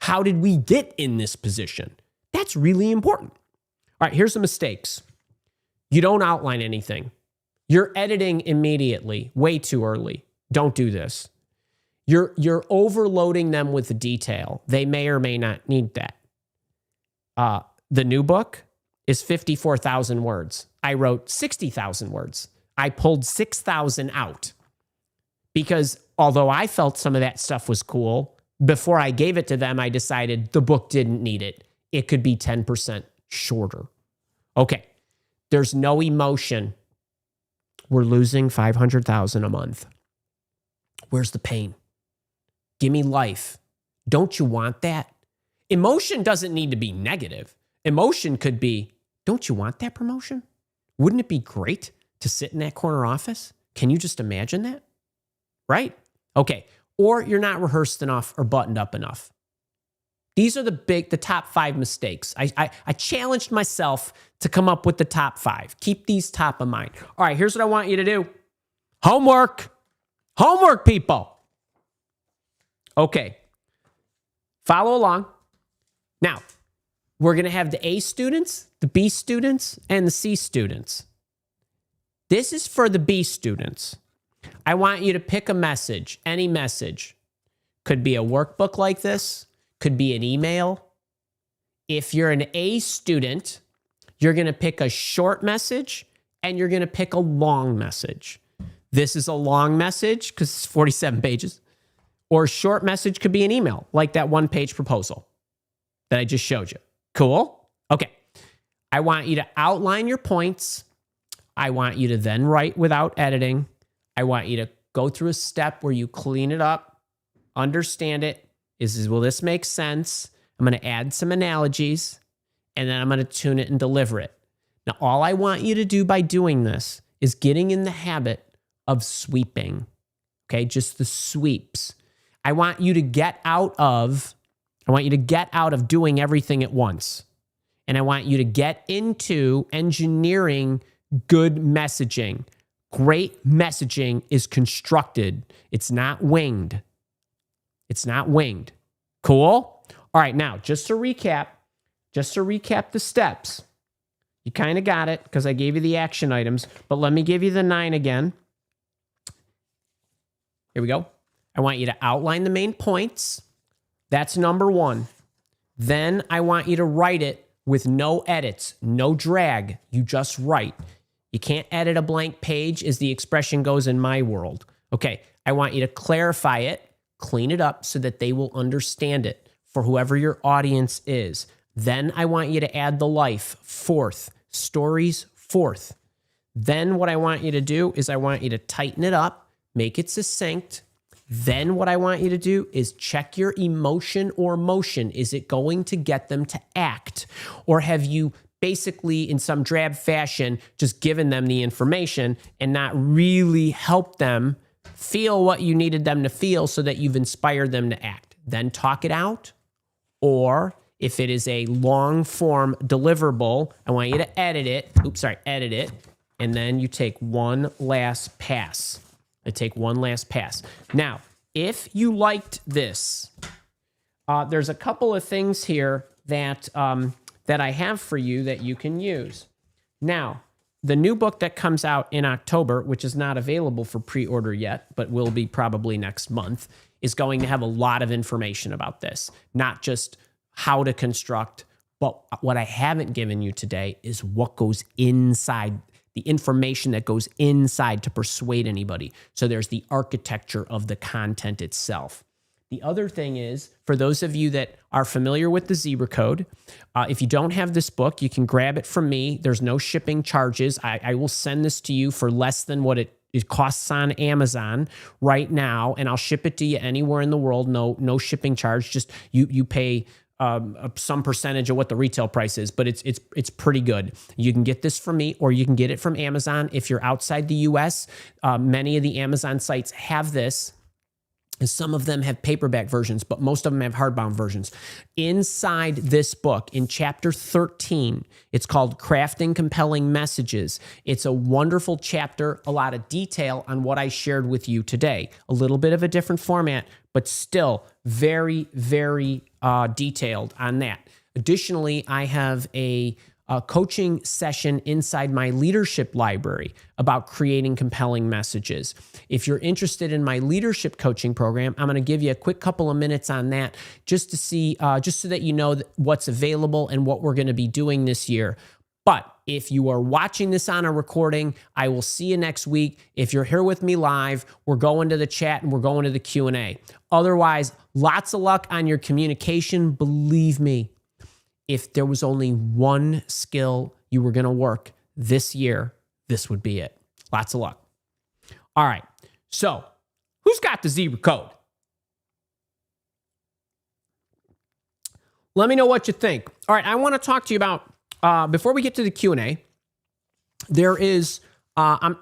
A: How did we get in this position? That's really important. All right, here's the mistakes. You don't outline anything. You're editing immediately, way too early. Don't do this. You're overloading them with the detail. They may or may not need that. The new book is 54,000 words. I wrote 60,000 words. I pulled 6,000 out because although I felt some of that stuff was cool, before I gave it to them, I decided the book didn't need it. It could be 10% shorter. Okay, there's no emotion. We're losing 500,000 a month. Where's the pain? Give me life. Don't you want that? Emotion doesn't need to be negative. Emotion could be, don't you want that promotion? Wouldn't it be great to sit in that corner office? Can you just imagine that? Right? Okay. Or you're not rehearsed enough or buttoned up enough. These are the top 5 mistakes. I challenged myself to come up with the top 5. Keep these top of mind. All right, here's what I want you to do. Homework. Homework, people. Okay. Follow along. Now, we're going to have the A students, the B students, and the C students. This is for the B students. I want you to pick a message, any message. Could be a workbook like this, could be an email. If you're an A student, you're going to pick a short message and you're going to pick a long message. This is a long message because it's 47 pages. Or a short message could be an email, like that 1-page proposal that I just showed you. Cool? Okay. I want you to outline your points. I want you to then write without editing. I want you to go through a step where you clean it up, understand it. Will this make sense? I'm going to add some analogies, and then I'm going to tune it and deliver it. Now, all I want you to do by doing this is getting in the habit of sweeping. Okay, just the sweeps. I want you to get out of doing everything at once. And I want you to get into engineering good messaging. Great messaging is constructed. It's not winged. It's not winged. Cool? All right, now, just to recap the steps. You kind of got it because I gave you the action items, but let me give you the 9 again. Here we go. I want you to outline the main points. That's number 1. Then I want you to write it with no edits, no drag. You just write. You can't edit a blank page, as the expression goes in my world. Okay, I want you to clarify it, clean it up so that they will understand it for whoever your audience is. Then I want you to add the life, fourth, stories, fourth. Then what I want you to do is I want you to tighten it up, make it succinct. Then what I want you to do is check your emotion or motion. Is it going to get them to act? Or have you basically in some drab fashion just given them the information and not really helped them feel what you needed them to feel so that you've inspired them to act? Then talk it out. Or if it is a long form deliverable, I want you to edit it. Edit it. And then you take one last pass. Now, if you liked this, there's a couple of things here that I have for you that you can use. Now, the new book that comes out in October, which is not available for pre-order yet, but will be probably next month, is going to have a lot of information about this. Not just how to construct, but what I haven't given you today is what goes inside, the information that goes inside to persuade anybody. So there's the architecture of the content itself. The other thing is, for those of you that are familiar with the Zebra Code, if you don't have this book, you can grab it from me. There's no shipping charges. I will send this to you for less than what it costs on Amazon right now, and I'll ship it to you anywhere in the world. No shipping charge. Just you pay some percentage of what the retail price is, but it's pretty good. You can get this from me, or you can get it from Amazon. If you're outside the US, many of the Amazon sites have this. And some of them have paperback versions, but most of them have hardbound versions. Inside this book, in chapter 13, it's called Crafting Compelling Messages. It's a wonderful chapter, a lot of detail on what I shared with you today. A little bit of a different format, but still very, very detailed on that. Additionally, I have a coaching session inside my leadership library about creating compelling messages. If you're interested in my leadership coaching program, I'm going to give you a quick couple of minutes on that just to see, just so that you know what's available and what we're going to be doing this year. But if you are watching this on a recording, I will see you next week. If you're here with me live, we're going to the chat and we're going to the Q&A. Otherwise, lots of luck on your communication. Believe me, if there was only one skill you were going to work this year, this would be it. Lots of luck. All right. So, who's got the Zebra Code? Let me know what you think. All right. I want to talk to you about, before we get to the Q&A, there is, I'm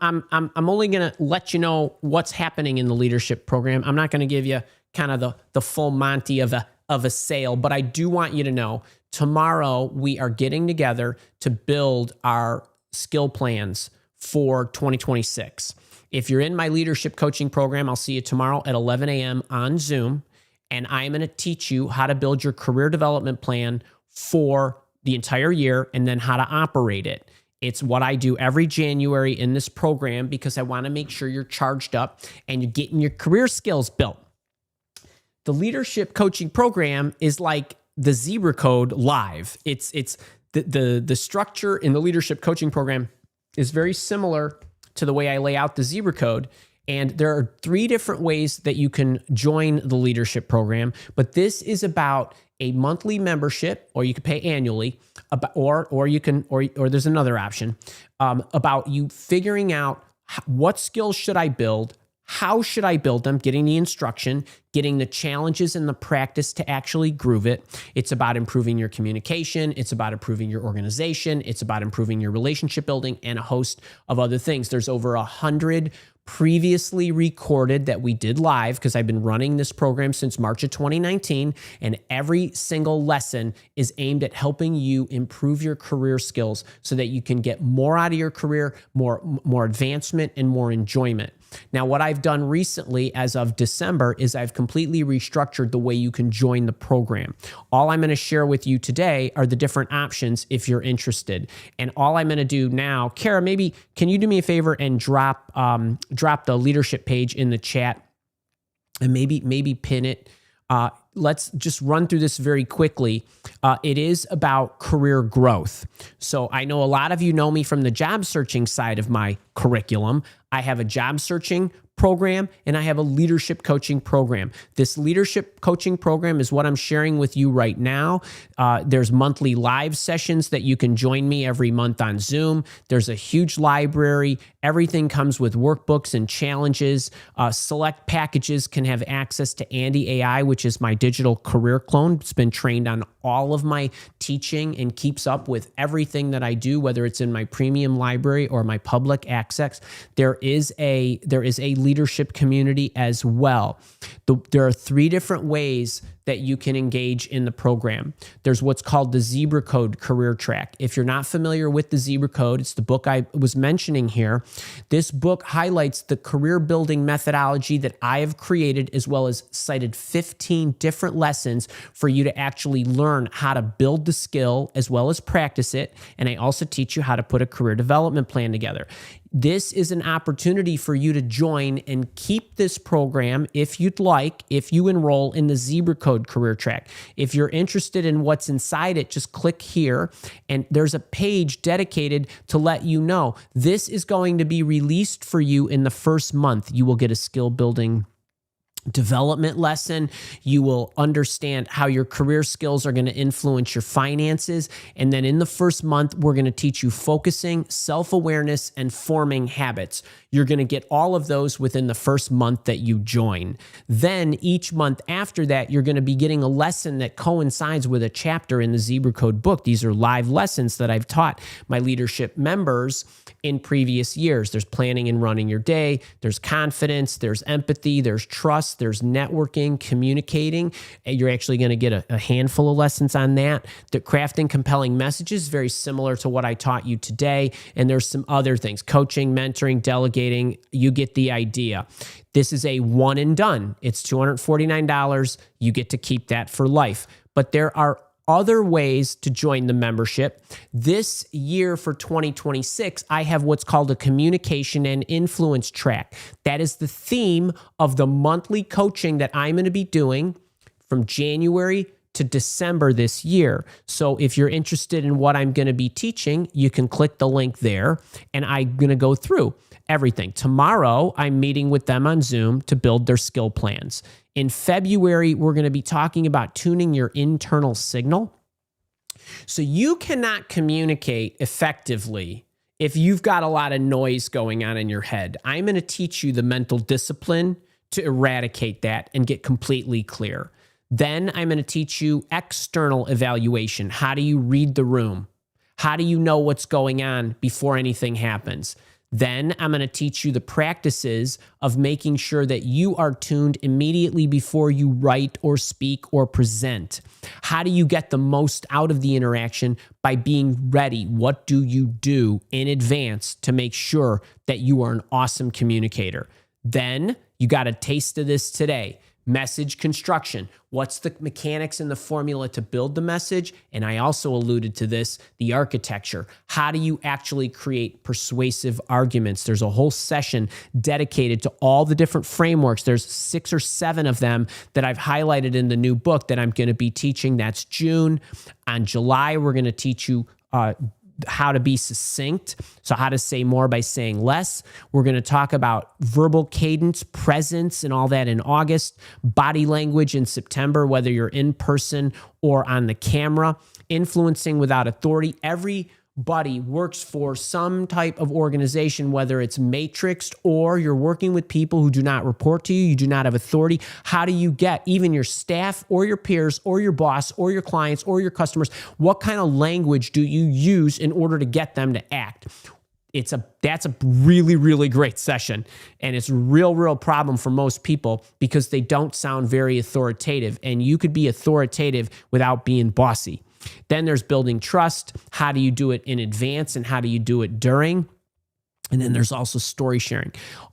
A: only going to let you know what's happening in the leadership program. I'm not going to give you kind of the full Monty of a sale, but I do want you to know tomorrow we are getting together to build our skill plans for 2026. If you're in my leadership coaching program, I'll see you tomorrow at 11 a.m. on Zoom, and I'm going to teach you how to build your career development plan for the entire year and then how to operate it. It's what I do every January in this program because I want to make sure you're charged up and you're getting your career skills built. The leadership coaching program is like the Zebra Code live. It's the structure in the leadership coaching program is very similar to the way I lay out the Zebra Code. And there are 3 different ways that you can join the leadership program. But this is about a monthly membership, or you can pay annually, or you can, or there's another option about you figuring out what skills should I build. How should I build them? Getting the instruction, getting the challenges and the practice to actually groove it. It's about improving your communication. It's about improving your organization. It's about improving your relationship building and a host of other things. There's over 100 previously recorded that we did live because I've been running this program since March of 2019, and every single lesson is aimed at helping you improve your career skills so that you can get more out of your career, more advancement and more enjoyment. Now, what I've done recently as of December is I've completely restructured the way you can join the program. All I'm going to share with you today are the different options if you're interested. And all I'm going to do now, Kara, maybe can you do me a favor and drop the leadership page in the chat and maybe pin it Let's just run through this very quickly. It is about career growth. So I know a lot of you know me from the job searching side of my curriculum. I have a job searching program and I have a leadership coaching program. This leadership coaching program is what I'm sharing with you right now. There's monthly live sessions that you can join me every month on Zoom. There's a huge library. Everything comes with workbooks and challenges. Select packages can have access to Andy AI, which is my digital career clone. It's been trained on all of my teaching and keeps up with everything that I do, whether it's in my premium library or my public access. There is a leadership community as well. There are 3 different ways that you can engage in the program. There's what's called the Zebra Code career track. If you're not familiar with the Zebra Code, it's the book I was mentioning here. This book highlights the career building methodology that I have created, as well as cited 15 different lessons for you to actually learn how to build the skill as well as practice it. And I also teach you how to put a career development plan together. This is an opportunity for you to join and keep this program if you'd like, if you enroll in the Zebra Code career track. If you're interested in what's inside it, just click here and there's a page dedicated to let you know this is going to be released for you in the first month. You will get a skill building development lesson. You will understand how your career skills are going to influence your finances. And then in the first month, we're going to teach you focusing, self-awareness, and forming habits. You're going to get all of those within the first month that you join. Then each month after that, you're going to be getting a lesson that coincides with a chapter in the Zebra Code book. These are live lessons that I've taught my leadership members in previous years. There's planning and running your day. There's confidence. There's empathy. There's trust. There's networking, communicating. You're actually going to get a handful of lessons on that. The crafting compelling messages, very similar to what I taught you today. And there's some other things, coaching, mentoring, delegating. You get the idea. This is a one and done. It's $249. You get to keep that for life. But there are other ways to join the membership. This year for 2026, I have what's called a communication and influence track. That is the theme of the monthly coaching that I'm going to be doing from January to December this year. So if you're interested in what I'm going to be teaching, you can click the link there and I'm going to go through everything. Tomorrow, I'm meeting with them on Zoom to build their skill plans. In February, we're going to be talking about tuning your internal signal. So you cannot communicate effectively if you've got a lot of noise going on in your head. I'm going to teach you the mental discipline to eradicate that and get completely clear. Then I'm going to teach you external evaluation. How do you read the room? How do you know what's going on before anything happens? Then I'm going to teach you the practices of making sure that you are tuned immediately before you write or speak or present. How do you get the most out of the interaction? By being ready. What do you do in advance to make sure that you are an awesome communicator? Then you got a taste of this today. Message construction. What's the mechanics and the formula to build the message? And I also alluded to this, the architecture. How do you actually create persuasive arguments? There's a whole session dedicated to all the different frameworks. There's 6 or 7 of them that I've highlighted in the new book that I'm going to be teaching. That's June. On July, we're going to teach you how to be succinct. So how to say more by saying less. We're going to talk about verbal cadence, presence, and all that in August. Body language in September, whether you're in person or on the camera. Influencing without authority. Everybody works for some type of organization, whether it's matrixed or you're working with people who do not report to you. You do not have authority. How do you get even your staff or your peers or your boss or your clients or your customers? What kind of language do you use in order to get them to act? That's a really, really great session. And it's a real problem for most people because they don't sound very authoritative. And you could be authoritative without being bossy. Then there's building trust. How do you do it in advance and how do you do it during? And then there's also story sharing.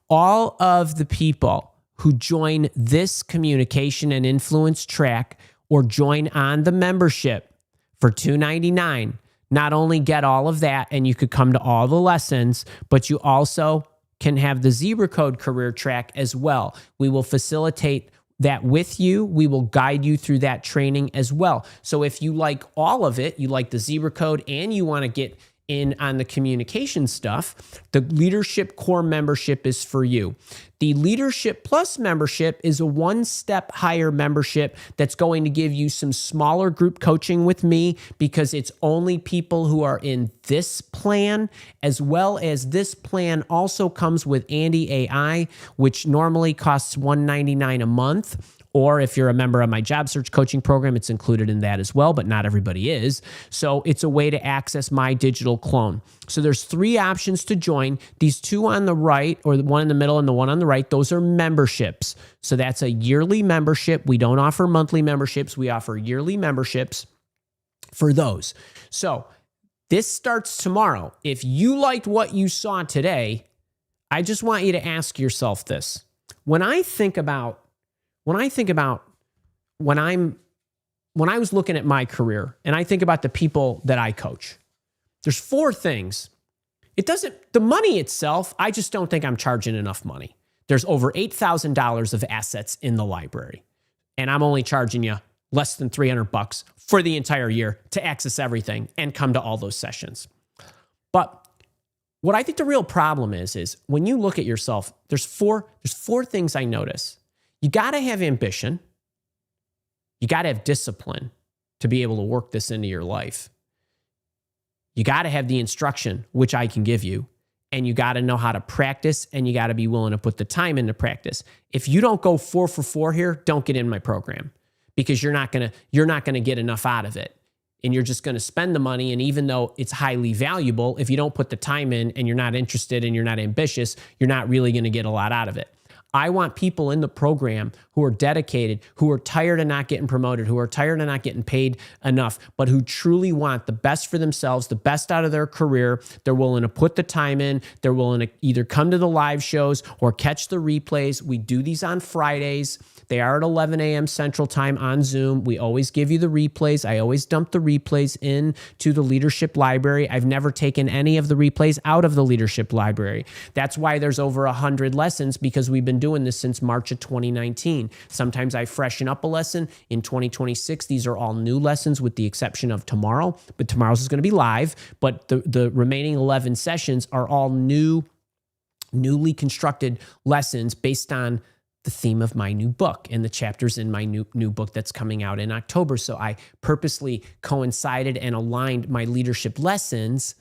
A: All of the people who join this communication and influence track or join on the membership for $299 not only get all of that and you could come to all the lessons, but you also can have the Zebra Code career track as well. We will facilitate that with you. We will guide you through that training as well. So if you like all of it, you like the zebra code and you want to get in on the communication stuff, the Leadership Core membership is for you. The Leadership Plus membership is a one-step higher membership that's going to give you some smaller group coaching with me because it's only people who are in this plan, as well as this plan also comes with Andy AI, which normally costs $199 a month. Or if you're a member of my job search coaching program, it's included in that as well, but not everybody is. So it's a way to access my digital clone. So there's 3 options to join. These 2 on the right, or the one in the middle and the one on the right, those are memberships. So that's a yearly membership. We don't offer monthly memberships. We offer yearly memberships for those. So this starts tomorrow. If you liked what you saw today, I just want you to ask yourself this. When I was looking at my career and I think about the people that I coach, there's 4 things. The money itself, I just don't think I'm charging enough money. There's over $8,000 of assets in the library, and I'm only charging you less than $300 for the entire year to access everything and come to all those sessions. But what I think the real problem is when you look at yourself, there's four things I notice. You got to have ambition. You got to have discipline to be able to work this into your life. You got to have the instruction, which I can give you, and you got to know how to practice, and you got to be willing to put the time into practice. If you don't go 4 for 4 here, don't get in my program because you're not going to get enough out of it. And you're just going to spend the money. And even though it's highly valuable, if you don't put the time in and you're not interested and you're not ambitious, you're not really going to get a lot out of it. I want people in the program who are dedicated, who are tired of not getting promoted, who are tired of not getting paid enough, but who truly want the best for themselves, the best out of their career. They're willing to put the time in. They're willing to either come to the live shows or catch the replays. We do these on Fridays. They are at 11 a.m. Central Time on Zoom. We always give you the replays. I always dump the replays into the leadership library. I've never taken any of the replays out of the leadership library. That's why there's over 100 lessons, because we've been doing this since March of 2019. Sometimes I freshen up a lesson. In 2026, these are all new lessons with the exception of tomorrow, but tomorrow's is going to be live. But the remaining 11 sessions are all newly constructed lessons based on the theme of my new book and the chapters in my new book that's coming out in October. So I purposely coincided and aligned my leadership lessons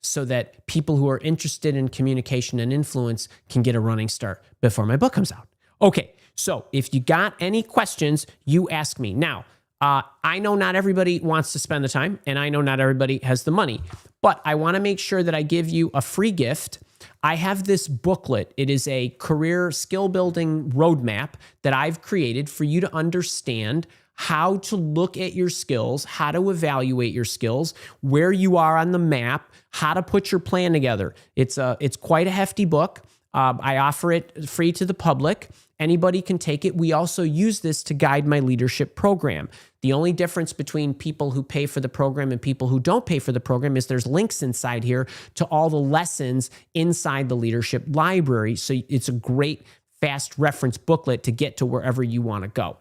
A: so that people who are interested in communication and influence can get a running start before my book comes out. Okay, so if you got any questions, you ask me. Now, I know not everybody wants to spend the time, and I know not everybody has the money, but I want to make sure that I give you a free gift. I have this booklet. It is a career skill building roadmap that I've created for you to understand how to look at your skills, how to evaluate your skills, where you are on the map, how to put your plan together. It's quite a hefty book. I offer it free to the public. Anybody can take it. We also use this to guide my leadership program. The only difference between people who pay for the program and people who don't pay for the program is there's links inside here to all the lessons inside the leadership library. So it's a great fast reference booklet to get to wherever you want to go,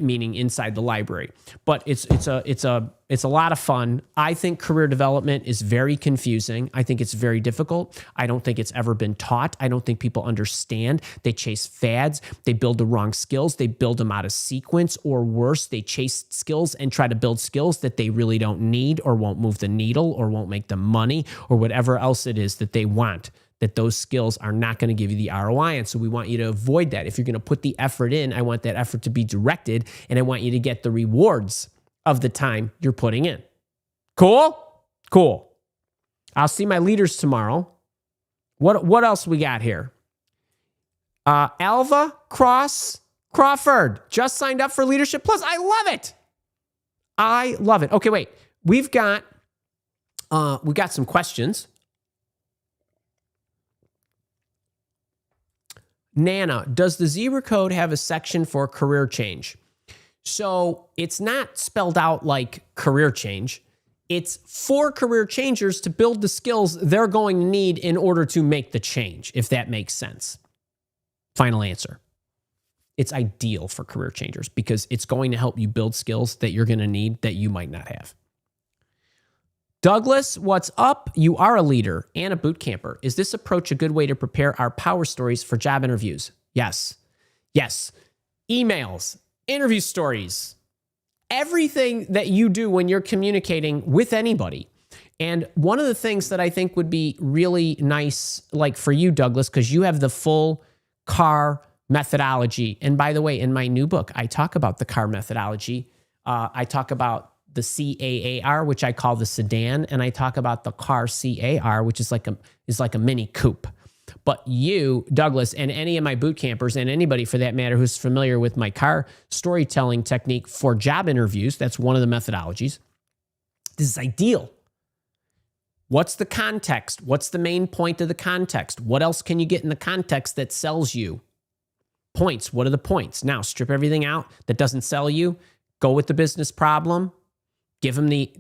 A: meaning inside the library. But it's a lot of fun. I think career development is very confusing. I think it's very difficult. I don't think it's ever been taught. I don't think people understand. They chase fads. They build the wrong skills. They build them out of sequence, or worse, they chase skills and try to build skills that they really don't need or won't move the needle or won't make them money or whatever else it is that they want, that those skills are not going to give you the ROI. And so we want you to avoid that. If you're going to put the effort in, I want that effort to be directed, and I want you to get the rewards of the time you're putting in. Cool? Cool. I'll see my leaders tomorrow. What else we got here? Alva Crawford just signed up for Leadership Plus. I love it. I love it. Okay, wait. We've got some questions. Nana, does the Zebra Code have a section for career change? So it's not spelled out like career change. It's for career changers to build the skills they're going to need in order to make the change, if that makes sense. Final answer. it's ideal for career changers because it's going to help you build skills that you're going to need that you might not have. Douglas, what's up? You are a leader and a boot camper. Is this approach a good way to prepare our power stories for job interviews? Yes. Yes. Emails, interview stories, everything that you do when you're communicating with anybody. And one of the things that I think would be really nice, like for you, Douglas, because you have the full CAR methodology. And by the way, in my new book, I talk about the CAR methodology. I talk about the CAAR, which I call the sedan, and I talk about the CAR CAR, which is like a mini coupe. But you, Douglas, and any of my boot campers, and anybody for that matter who's familiar with my CAR storytelling technique for job interviews, that's one of the methodologies. This is ideal. What's the context? What's the main point of the context? What else can you get in the context that sells you? Points. What are the points? Now, strip everything out that doesn't sell you. Go with the business problem. Give them the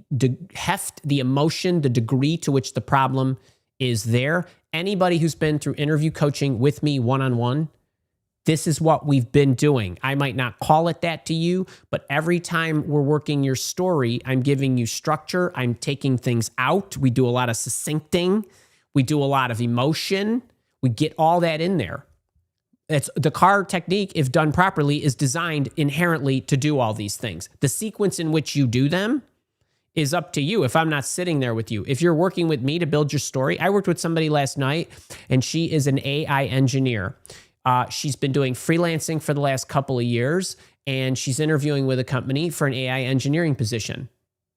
A: heft, the emotion, the degree to which the problem is there. Anybody who's been through interview coaching with me one-on-one, this is what we've been doing. I might not call it that to you, but every time we're working your story, I'm giving you structure. I'm taking things out. We do a lot of succincting. We do a lot of emotion. We get all that in there. It's the CAR technique, if done properly, is designed inherently to do all these things. The sequence in which you do them is up to you if I'm not sitting there with you. If you're working with me to build your story, I worked with somebody last night, and she is an AI engineer. She's been doing freelancing for the last couple of years, and she's interviewing with a company for an AI engineering position.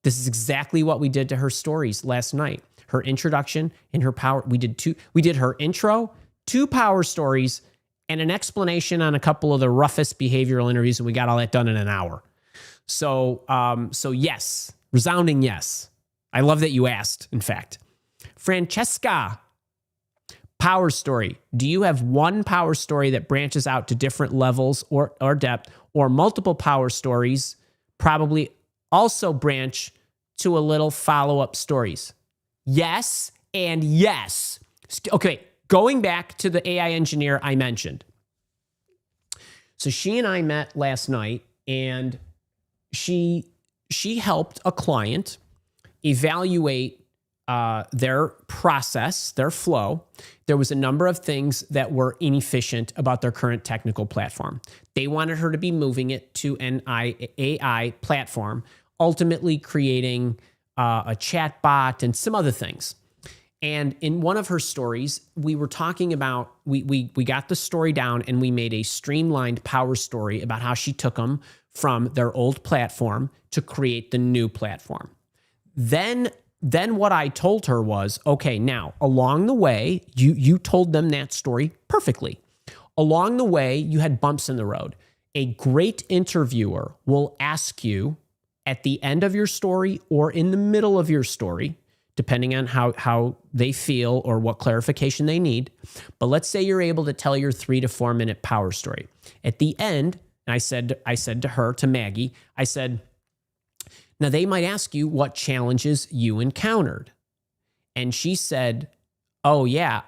A: This is exactly what we did to her stories last night. Her introduction and her power. We did her intro, 2 power stories, and an explanation on a couple of the roughest behavioral interviews, and we got all that done in an hour. So yes, resounding yes. I love that you asked, in fact. Francesca, power story. Do you have one power story that branches out to different levels or depth, or multiple power stories probably also branch to a little follow-up stories? Yes and yes. Okay. Going back to the AI engineer I mentioned. So she and I met last night, and she helped a client evaluate their process, their flow. There was a number of things that were inefficient about their current technical platform. They wanted her to be moving it to an AI platform, ultimately creating a chat bot and some other things. And in one of her stories, we were talking about, we got the story down, and we made a streamlined power story about how she took them from their old platform to create the new platform. Then what I told her was, okay, now along the way, you told them that story perfectly. Along the way, you had bumps in the road. A great interviewer will ask you at the end of your story or in the middle of your story, depending on how they feel or what clarification they need. But let's say you're able to tell your 3 to 4 minute power story. At the end, I said to her, to Maggie, I said, now they might ask you what challenges you encountered. And she said, oh yeah,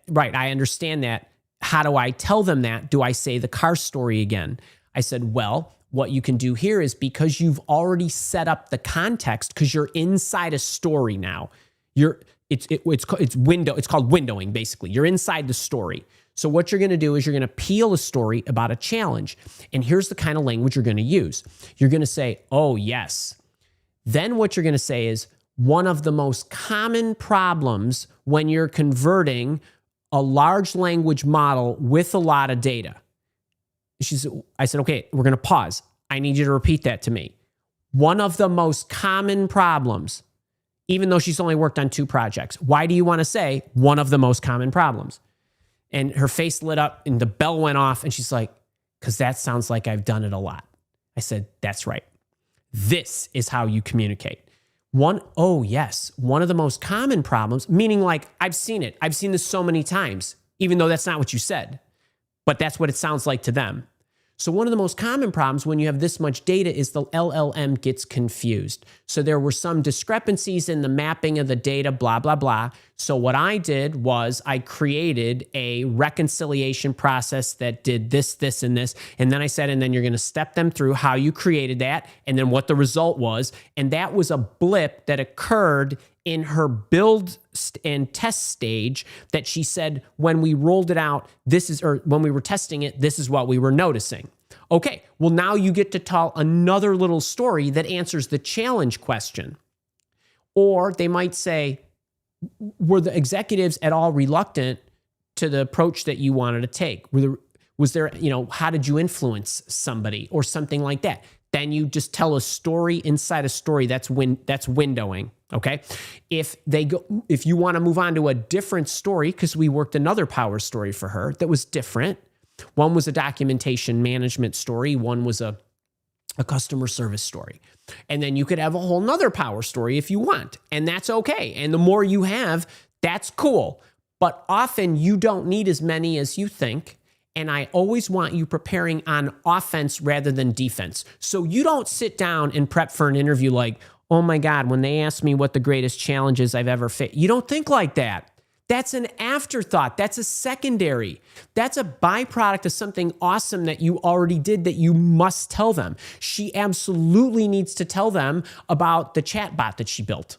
A: right, I understand that. How do I tell them that? Do I say the car story again? I said, well, what you can do here is, because you've already set up the context, because you're inside a story now. It's called windowing, basically. You're inside the story. So what you're going to do is you're going to peel a story about a challenge. And here's the kind of language you're going to use. You're going to say, oh, yes. Then what you're going to say is, one of the most common problems when you're converting a large language model with a lot of data. I said, okay, we're going to pause. I need you to repeat that to me. One of the most common problems, even though she's only worked on 2 projects. Why do you want to say one of the most common problems? And her face lit up and the bell went off, and she's like, because that sounds like I've done it a lot. I said, that's right. This is how you communicate. Oh yes, one of the most common problems, meaning like, I've seen it. I've seen this so many times, even though that's not what you said. But that's what it sounds like to them. So one of the most common problems when you have this much data is the LLM gets confused. So there were some discrepancies in the mapping of the data, blah, blah, blah. So what I did was I created a reconciliation process that did this, this, and this. And then I said, and then you're going to step them through how you created that and then what the result was. And that was a blip that occurred in her build and test stage that she said, when we rolled it out, or when we were testing it, this is what we were noticing. Okay, well, now you get to tell another little story that answers the challenge question. Or they might say, were the executives at all reluctant to the approach that you wanted to take? Was there, how did you influence somebody or something like that? Then you just tell a story inside a story. That's windowing. Okay. If you want to move on to a different story, because we worked another power story for her that was different. One was a documentation management story. One was a customer service story. And then you could have a whole nother power story if you want. And that's okay. And the more you have, that's cool. But often you don't need as many as you think. And I always want you preparing on offense rather than defense. So you don't sit down and prep for an interview like, oh my God, when they ask me what the greatest challenges I've ever faced. You don't think like that. That's an afterthought. That's a secondary. That's a byproduct of something awesome that you already did that you must tell them. She absolutely needs to tell them about the chatbot that she built.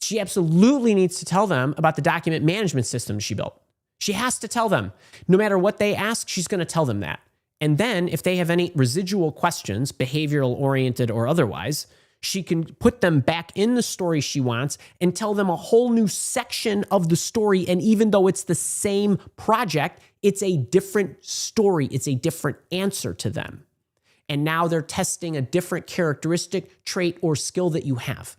A: She absolutely needs to tell them about the document management system she built. She has to tell them. No matter what they ask, she's going to tell them that. And then if they have any residual questions, behavioral oriented or otherwise, she can put them back in the story she wants and tell them a whole new section of the story. And even though it's the same project, it's a different story. It's a different answer to them. And now they're testing a different characteristic, trait, or skill that you have.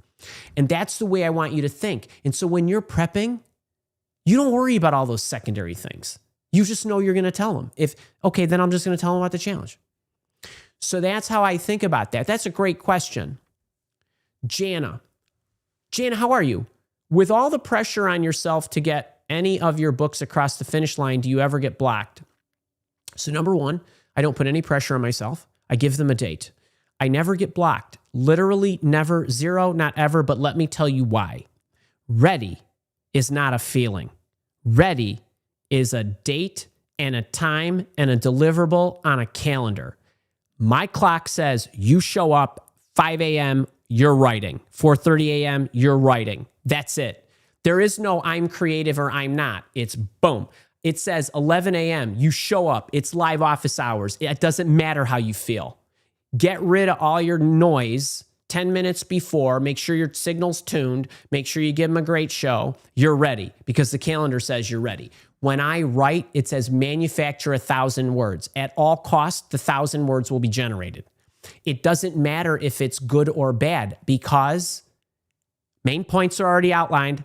A: And that's the way I want you to think. And so when you're prepping, you don't worry about all those secondary things. You just know you're going to tell them. Then I'm just going to tell them about the challenge. So that's how I think about that. That's a great question. Jana, how are you? With all the pressure on yourself to get any of your books across the finish line, do you ever get blocked? So number one, I don't put any pressure on myself. I give them a date. I never get blocked. Literally never, zero, not ever, but let me tell you why. Ready is not a feeling. Ready is a date and a time and a deliverable on a calendar. My clock says you show up 5 a.m., you're writing. 4:30 a.m., you're writing. That's it. There is no I'm creative or I'm not. It's boom. It says 11 a.m., you show up. It's live office hours. It doesn't matter how you feel. Get rid of all your noise 10 minutes before. Make sure your signal's tuned. Make sure you give them a great show. You're ready because the calendar says you're ready. When I write, it says manufacture 1,000 words. At all costs, the 1,000 words will be generated. It doesn't matter if it's good or bad because main points are already outlined.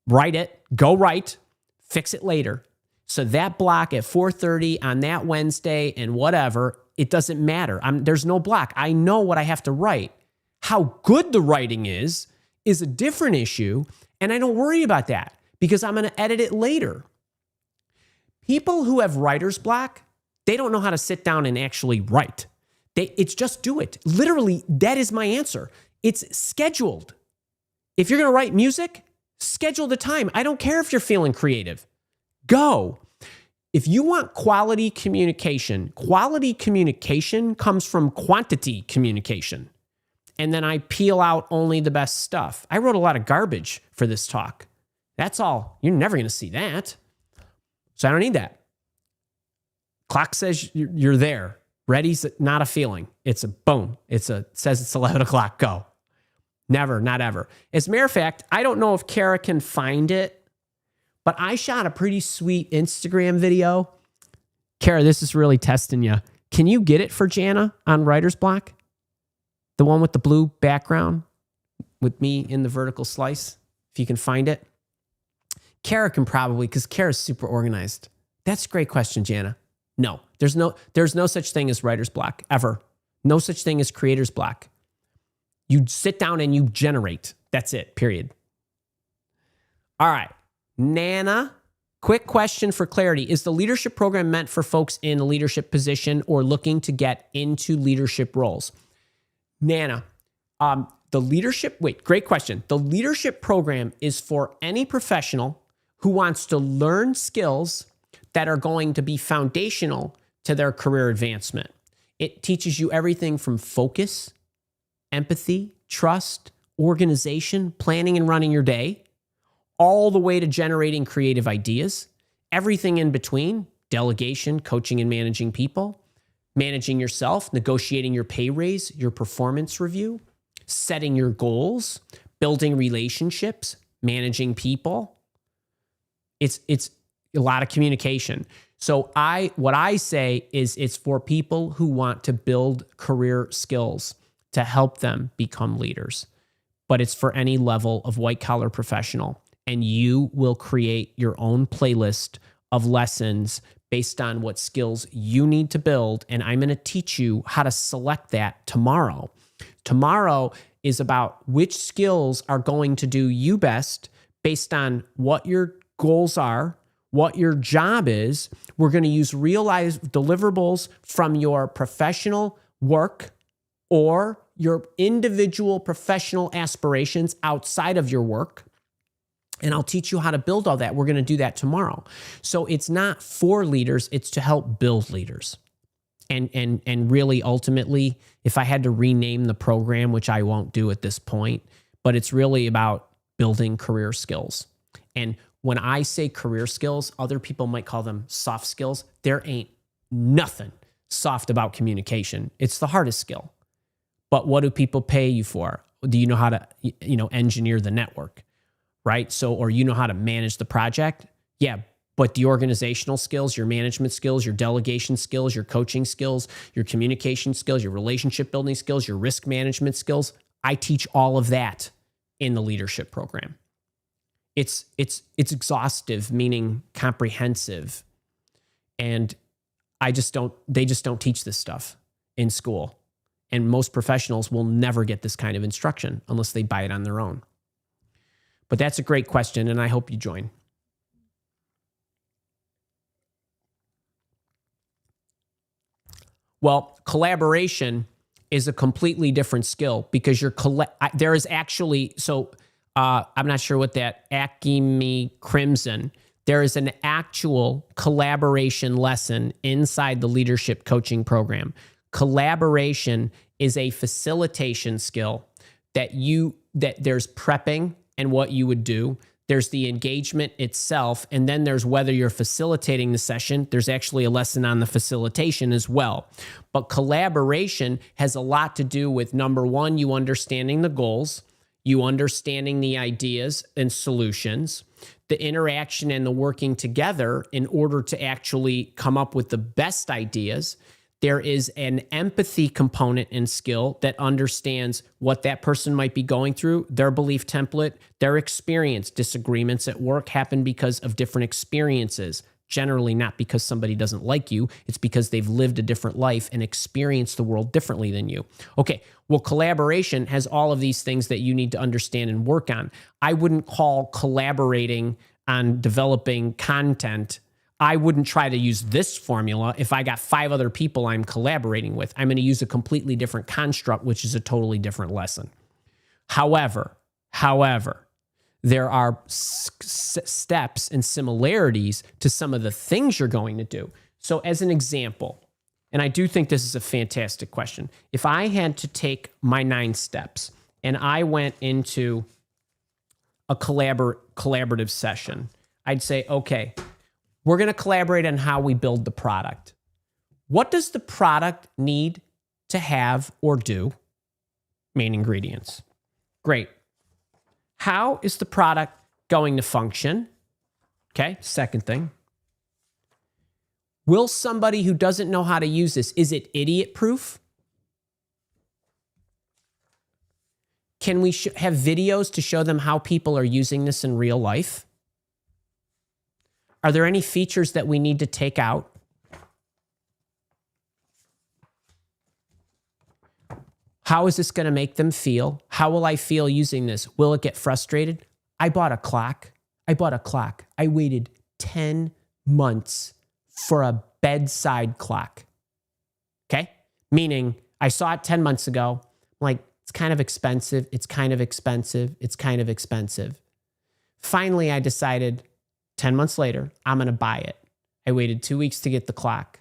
A: Write it, go write, fix it later. So that block at 4:30 on that Wednesday and whatever, it doesn't matter. There's no block. I know what I have to write. How good the writing is a different issue, and I don't worry about that because I'm going to edit it later. People who have writer's block, they don't know how to sit down and actually write. It's just do it. Literally, that is my answer. It's scheduled. If you're going to write music, schedule the time. I don't care if you're feeling creative. Go. If you want quality communication comes from quantity communication. And then I peel out only the best stuff. I wrote a lot of garbage for this talk. That's all. You're never going to see that. So I don't need that. Clock says you're there. Ready's not a feeling. It's a boom. It says it's 11 o'clock. Go. Never, not ever. As a matter of fact, I don't know if Kara can find it, but I shot a pretty sweet Instagram video. Kara, this is really testing you. Can you get it for Jana on writer's block? The one with the blue background with me in the vertical slice, if you can find it. Kara can probably, because Kara's super organized. That's a great question, Jana. No, there's no such thing as writer's block, ever. No such thing as creator's block. You sit down and you generate. That's it, period. All right. Nana, Quick question for clarity. Is the leadership program meant for folks in a leadership position or looking to get into leadership roles? Nana, great question. The leadership program is for any professional who wants to learn skills that are going to be foundational to their career advancement. It teaches you everything from focus, empathy, trust, organization, planning and running your day, all the way to generating creative ideas, everything in between, delegation, coaching and managing people, managing yourself, negotiating your pay raise, your performance review, setting your goals, building relationships, managing people. It's a lot of communication. So what I say is it's for people who want to build career skills to help them become leaders. But it's for any level of white collar professional. And you will create your own playlist of lessons based on what skills you need to build. And I'm going to teach you how to select that tomorrow. Tomorrow is about which skills are going to do you best based on what your goals are, what your job is. We're going to use real life deliverables from your professional work or your individual professional aspirations outside of your work. And I'll teach you how to build all that. We're going to do that tomorrow. So it's not for leaders, it's to help build leaders. And really, ultimately, if I had to rename the program, which I won't do at this point, but it's really about building career skills. And when I say career skills, other people might call them soft skills. There ain't nothing soft about communication. It's the hardest skill. But what do people pay you for? Do you know how to, engineer the network? Right? So, or you know how to manage the project? Yeah, but the organizational skills, your management skills, your delegation skills, your coaching skills, your communication skills, your relationship building skills, your risk management skills, I teach all of that in the leadership program. It's exhaustive, meaning comprehensive. And they just don't teach this stuff in school. And most professionals will never get this kind of instruction unless they buy it on their own. But that's a great question, and I hope you join. Well, collaboration is a completely different skill because there is actually, I'm not sure what that, Acme Crimson, there is an actual collaboration lesson inside the leadership coaching program. Collaboration is a facilitation skill that there's prepping and what you would do. There's the engagement itself, and then there's whether you're facilitating the session. There's actually a lesson on the facilitation as well. But collaboration has a lot to do with, number one, you understanding the goals, you understanding the ideas and solutions, the interaction and the working together in order to actually come up with the best ideas. There is an empathy component and skill that understands what that person might be going through, their belief template, their experience. Disagreements at work happen because of different experiences, generally not because somebody doesn't like you. It's because they've lived a different life and experienced the world differently than you. Okay, well, collaboration has all of these things that you need to understand and work on. I wouldn't call collaborating on developing content. I wouldn't try to use this formula if I got 5 other people I'm collaborating with. I'm going to use a completely different construct, which is a totally different lesson. However, there are steps and similarities to some of the things you're going to do. So as an example, and I do think this is a fantastic question. If I had to take my 9 steps and I went into a collaborative session, I'd say, okay, we're going to collaborate on how we build the product. What does the product need to have or do? Main ingredients. Great. How is the product going to function? Okay, second thing. Will somebody who doesn't know how to use this, is it idiot-proof? Can we have videos to show them how people are using this in real life? Are there any features that we need to take out? How is this going to make them feel? How will I feel using this? Will it get frustrated? I bought a clock. I waited 10 months for a bedside clock. Okay? Meaning I saw it 10 months ago. I'm like, it's kind of expensive. It's kind of expensive. It's kind of expensive. Finally, I decided 10 months later, I'm going to buy it. I waited 2 weeks to get the clock.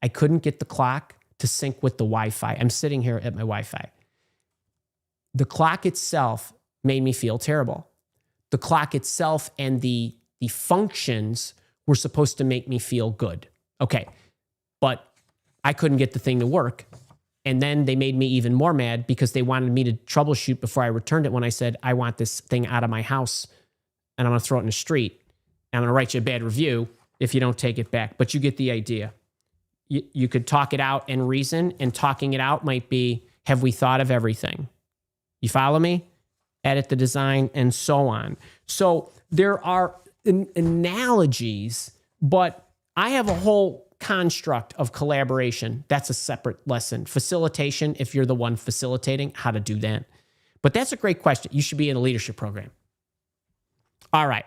A: I couldn't get the clock to sync with the Wi-Fi. I'm sitting here at my Wi-Fi. The clock itself made me feel terrible. The clock itself and the functions were supposed to make me feel good. Okay, but I couldn't get the thing to work. And then they made me even more mad because they wanted me to troubleshoot before I returned it when I said, I want this thing out of my house and I'm going to throw it in the street. And I'm going to write you a bad review if you don't take it back. But you get the idea. You could talk it out and reason, and talking it out might be, have we thought of everything? You follow me? Edit the design and so on. So there are analogies, but I have a whole construct of collaboration. That's a separate lesson. Facilitation, if you're the one facilitating, how to do that. But that's a great question. You should be in a leadership program. All right.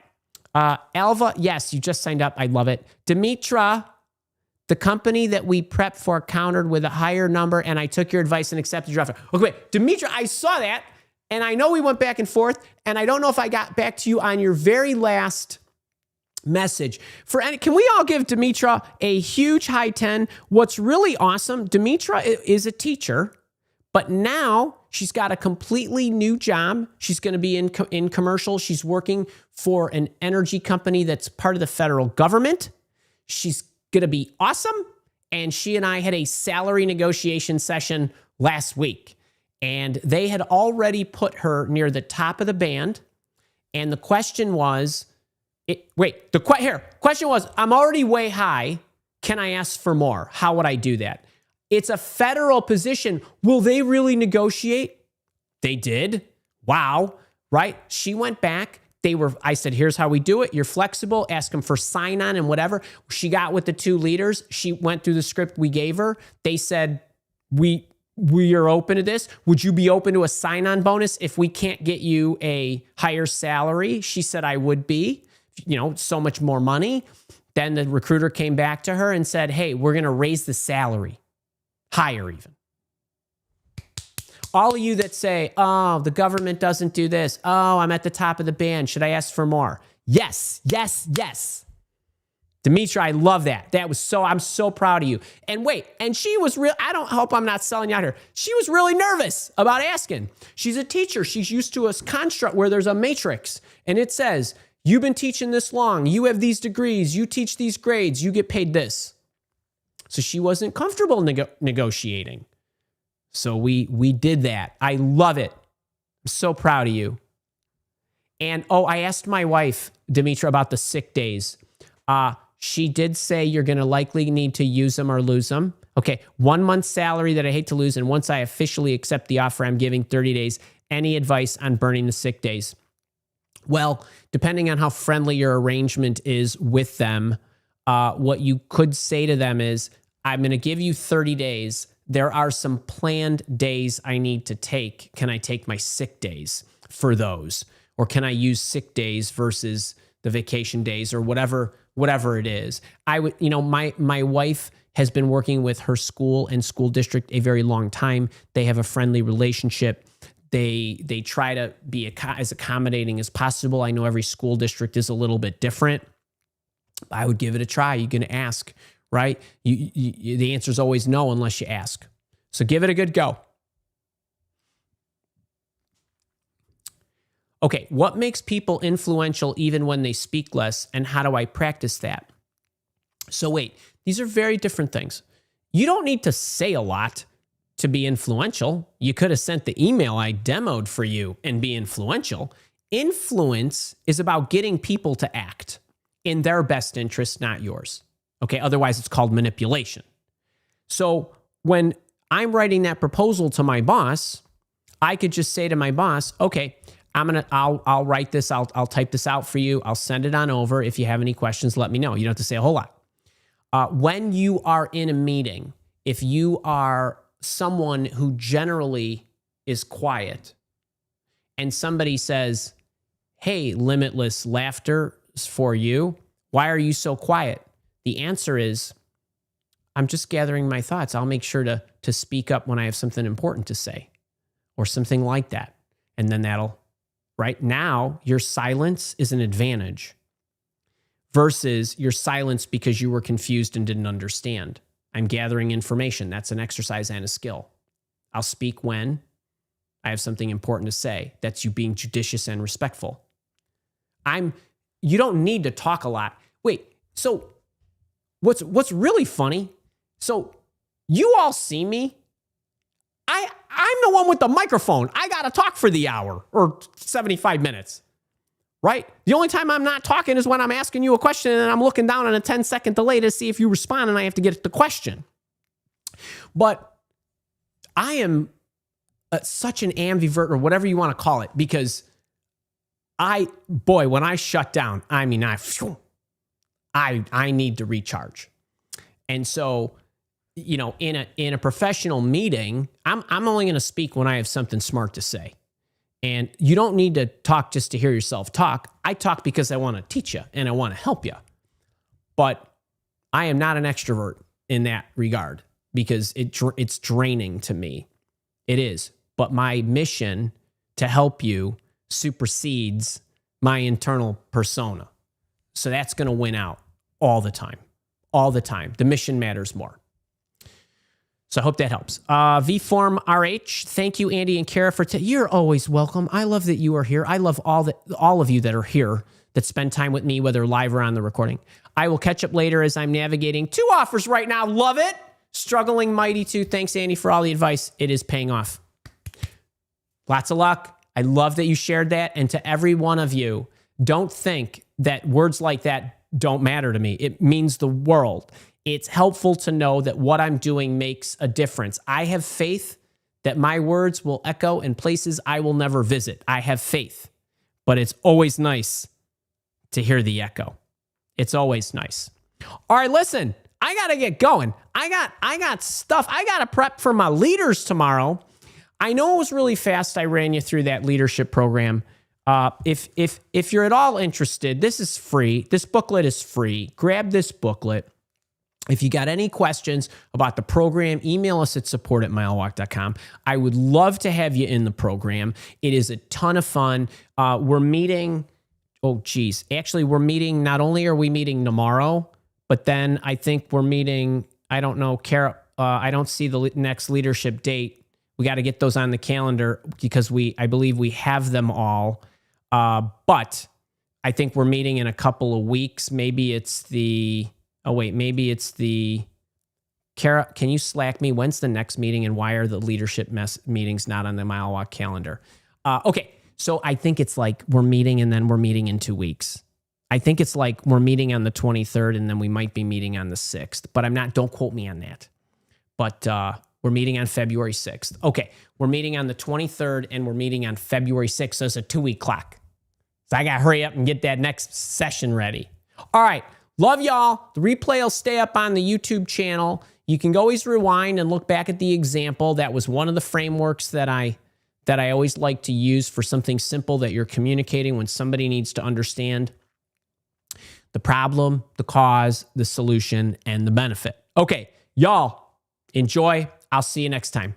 A: Alva, yes, you just signed up. I love it. Demetra, the company that we prepped for countered with a higher number, and I took your advice and accepted your offer. Okay, wait, Demetra, I saw that, and I know we went back and forth, and I don't know if I got back to you on your very last message. Can we all give Demetra a huge high 10? What's really awesome, Demetra is a teacher, but now she's got a completely new job. She's going to be in commercial. She's working for an energy company that's part of the federal government. She's going to be awesome. And she and I had a salary negotiation session last week. And they had already put her near the top of the band. And the question was, question was, I'm already way high. Can I ask for more? How would I do that? It's a federal position. Will they really negotiate? They did. Wow. Right? She went back. I said, here's how we do it. You're flexible. Ask them for sign-on and whatever. She got with the two leaders. She went through the script we gave her. They said, we are open to this. Would you be open to a sign-on bonus if we can't get you a higher salary? She said, I would be. So much more money. Then the recruiter came back to her and said, hey, we're going to raise the salary. Higher even. All of you that say, oh, the government doesn't do this. Oh, I'm at the top of the band. Should I ask for more? Yes, yes, yes. Demetra, I love that. I'm so proud of you. And wait, and she was real. Hope I'm not selling you out here. She was really nervous about asking. She's a teacher. She's used to a construct where there's a matrix and it says, you've been teaching this long. You have these degrees. You teach these grades. You get paid this. So she wasn't comfortable negotiating. So we did that. I love it. I'm so proud of you. And I asked my wife, Demetra, about the sick days. She did say you're going to likely need to use them or lose them. Okay, 1 month's salary that I hate to lose. And once I officially accept the offer, I'm giving 30 days. Any advice on burning the sick days? Well, depending on how friendly your arrangement is with them, what you could say to them is, I'm going to give you 30 days. There are some planned days I need to take. Can I take my sick days for those? Or can I use sick days versus the vacation days or whatever it is? My wife has been working with her school and school district a very long time. They have a friendly relationship. They try to be as accommodating as possible. I know every school district is a little bit different. I would give it a try. You're going to ask, right? The answer is always no unless you ask. So give it a good go. Okay, what makes people influential even when they speak less, and how do I practice that? So wait, these are very different things. You don't need to say a lot to be influential. You could have sent the email I demoed for you and be influential. Influence is about getting people to act in their best interest, not yours. Okay, otherwise it's called manipulation. So when I'm writing that proposal to my boss, I could just say to my boss, okay, I'll write this, I'll type this out for you. I'll send it on over. If you have any questions, let me know. You don't have to say a whole lot. When you are in a meeting, if you are someone who generally is quiet and somebody says, hey, limitless laughter is for you, Why are you so quiet? The answer is, I'm just gathering my thoughts. I'll make sure to speak up when I have something important to say or something like that. And then right now, your silence is an advantage versus your silence because you were confused and didn't understand. I'm gathering information. That's an exercise and a skill. I'll speak when I have something important to say. That's you being judicious and respectful. You don't need to talk a lot. Wait, so what's really funny? So you all see me. I'm the one with the microphone. I got to talk for the hour or 75 minutes, right? The only time I'm not talking is when I'm asking you a question and I'm looking down on a 10-second delay to see if you respond and I have to get the question. But I am such an ambivert or whatever you want to call it because when I shut down, I need to recharge. And so, in a professional meeting, I'm only going to speak when I have something smart to say. And you don't need to talk just to hear yourself talk. I talk because I want to teach you and I want to help you. But I am not an extrovert in that regard because it's draining to me. It is. But my mission to help you supersedes my internal persona. So that's going to win out all the time. All the time. The mission matters more. So I hope that helps. VForm RH, thank you, Andy and Kara, you're always welcome. I love that you are here. I love all of you that are here that spend time with me, whether live or on the recording. I will catch up later as I'm navigating 2 offers right now. Love it. Struggling mighty too. Thanks, Andy, for all the advice. It is paying off. Lots of luck. I love that you shared that. And to every one of you, don't think that words like that don't matter to me. It means the world. It's helpful to know that what I'm doing makes a difference. I have faith that my words will echo in places I will never visit. I have faith, but it's always nice to hear the echo. It's always nice. All right, listen, I got to get going. I got stuff. I got to prep for my leaders tomorrow. I know it was really fast. I ran you through that leadership program. If you're at all interested, this is free. This booklet is free. Grab this booklet. If you got any questions about the program, email us at support@milewalk.com. I would love to have you in the program. It is a ton of fun. We're meeting, we're meeting, not only are we meeting tomorrow, but then I think we're meeting, I don't know, Kara, I don't see the next leadership date. We got to get those on the calendar because I believe we have them all. But I think we're meeting in a couple of weeks. Maybe it's Kara, can you Slack me? When's the next meeting and why are the leadership meetings not on the Mile Walk calendar? Okay, so I think it's like we're meeting and then we're meeting in 2 weeks. I think it's like we're meeting on the 23rd and then we might be meeting on the 6th, but don't quote me on that. But we're meeting on February 6th. Okay, we're meeting on the 23rd and we're meeting on February 6th, so it's a 2-week clock. So I got to hurry up and get that next session ready. All right. Love y'all. The replay will stay up on the YouTube channel. You can always rewind and look back at the example. That was one of the frameworks that I always like to use for something simple that you're communicating when somebody needs to understand the problem, the cause, the solution, and the benefit. Okay, y'all, enjoy. I'll see you next time.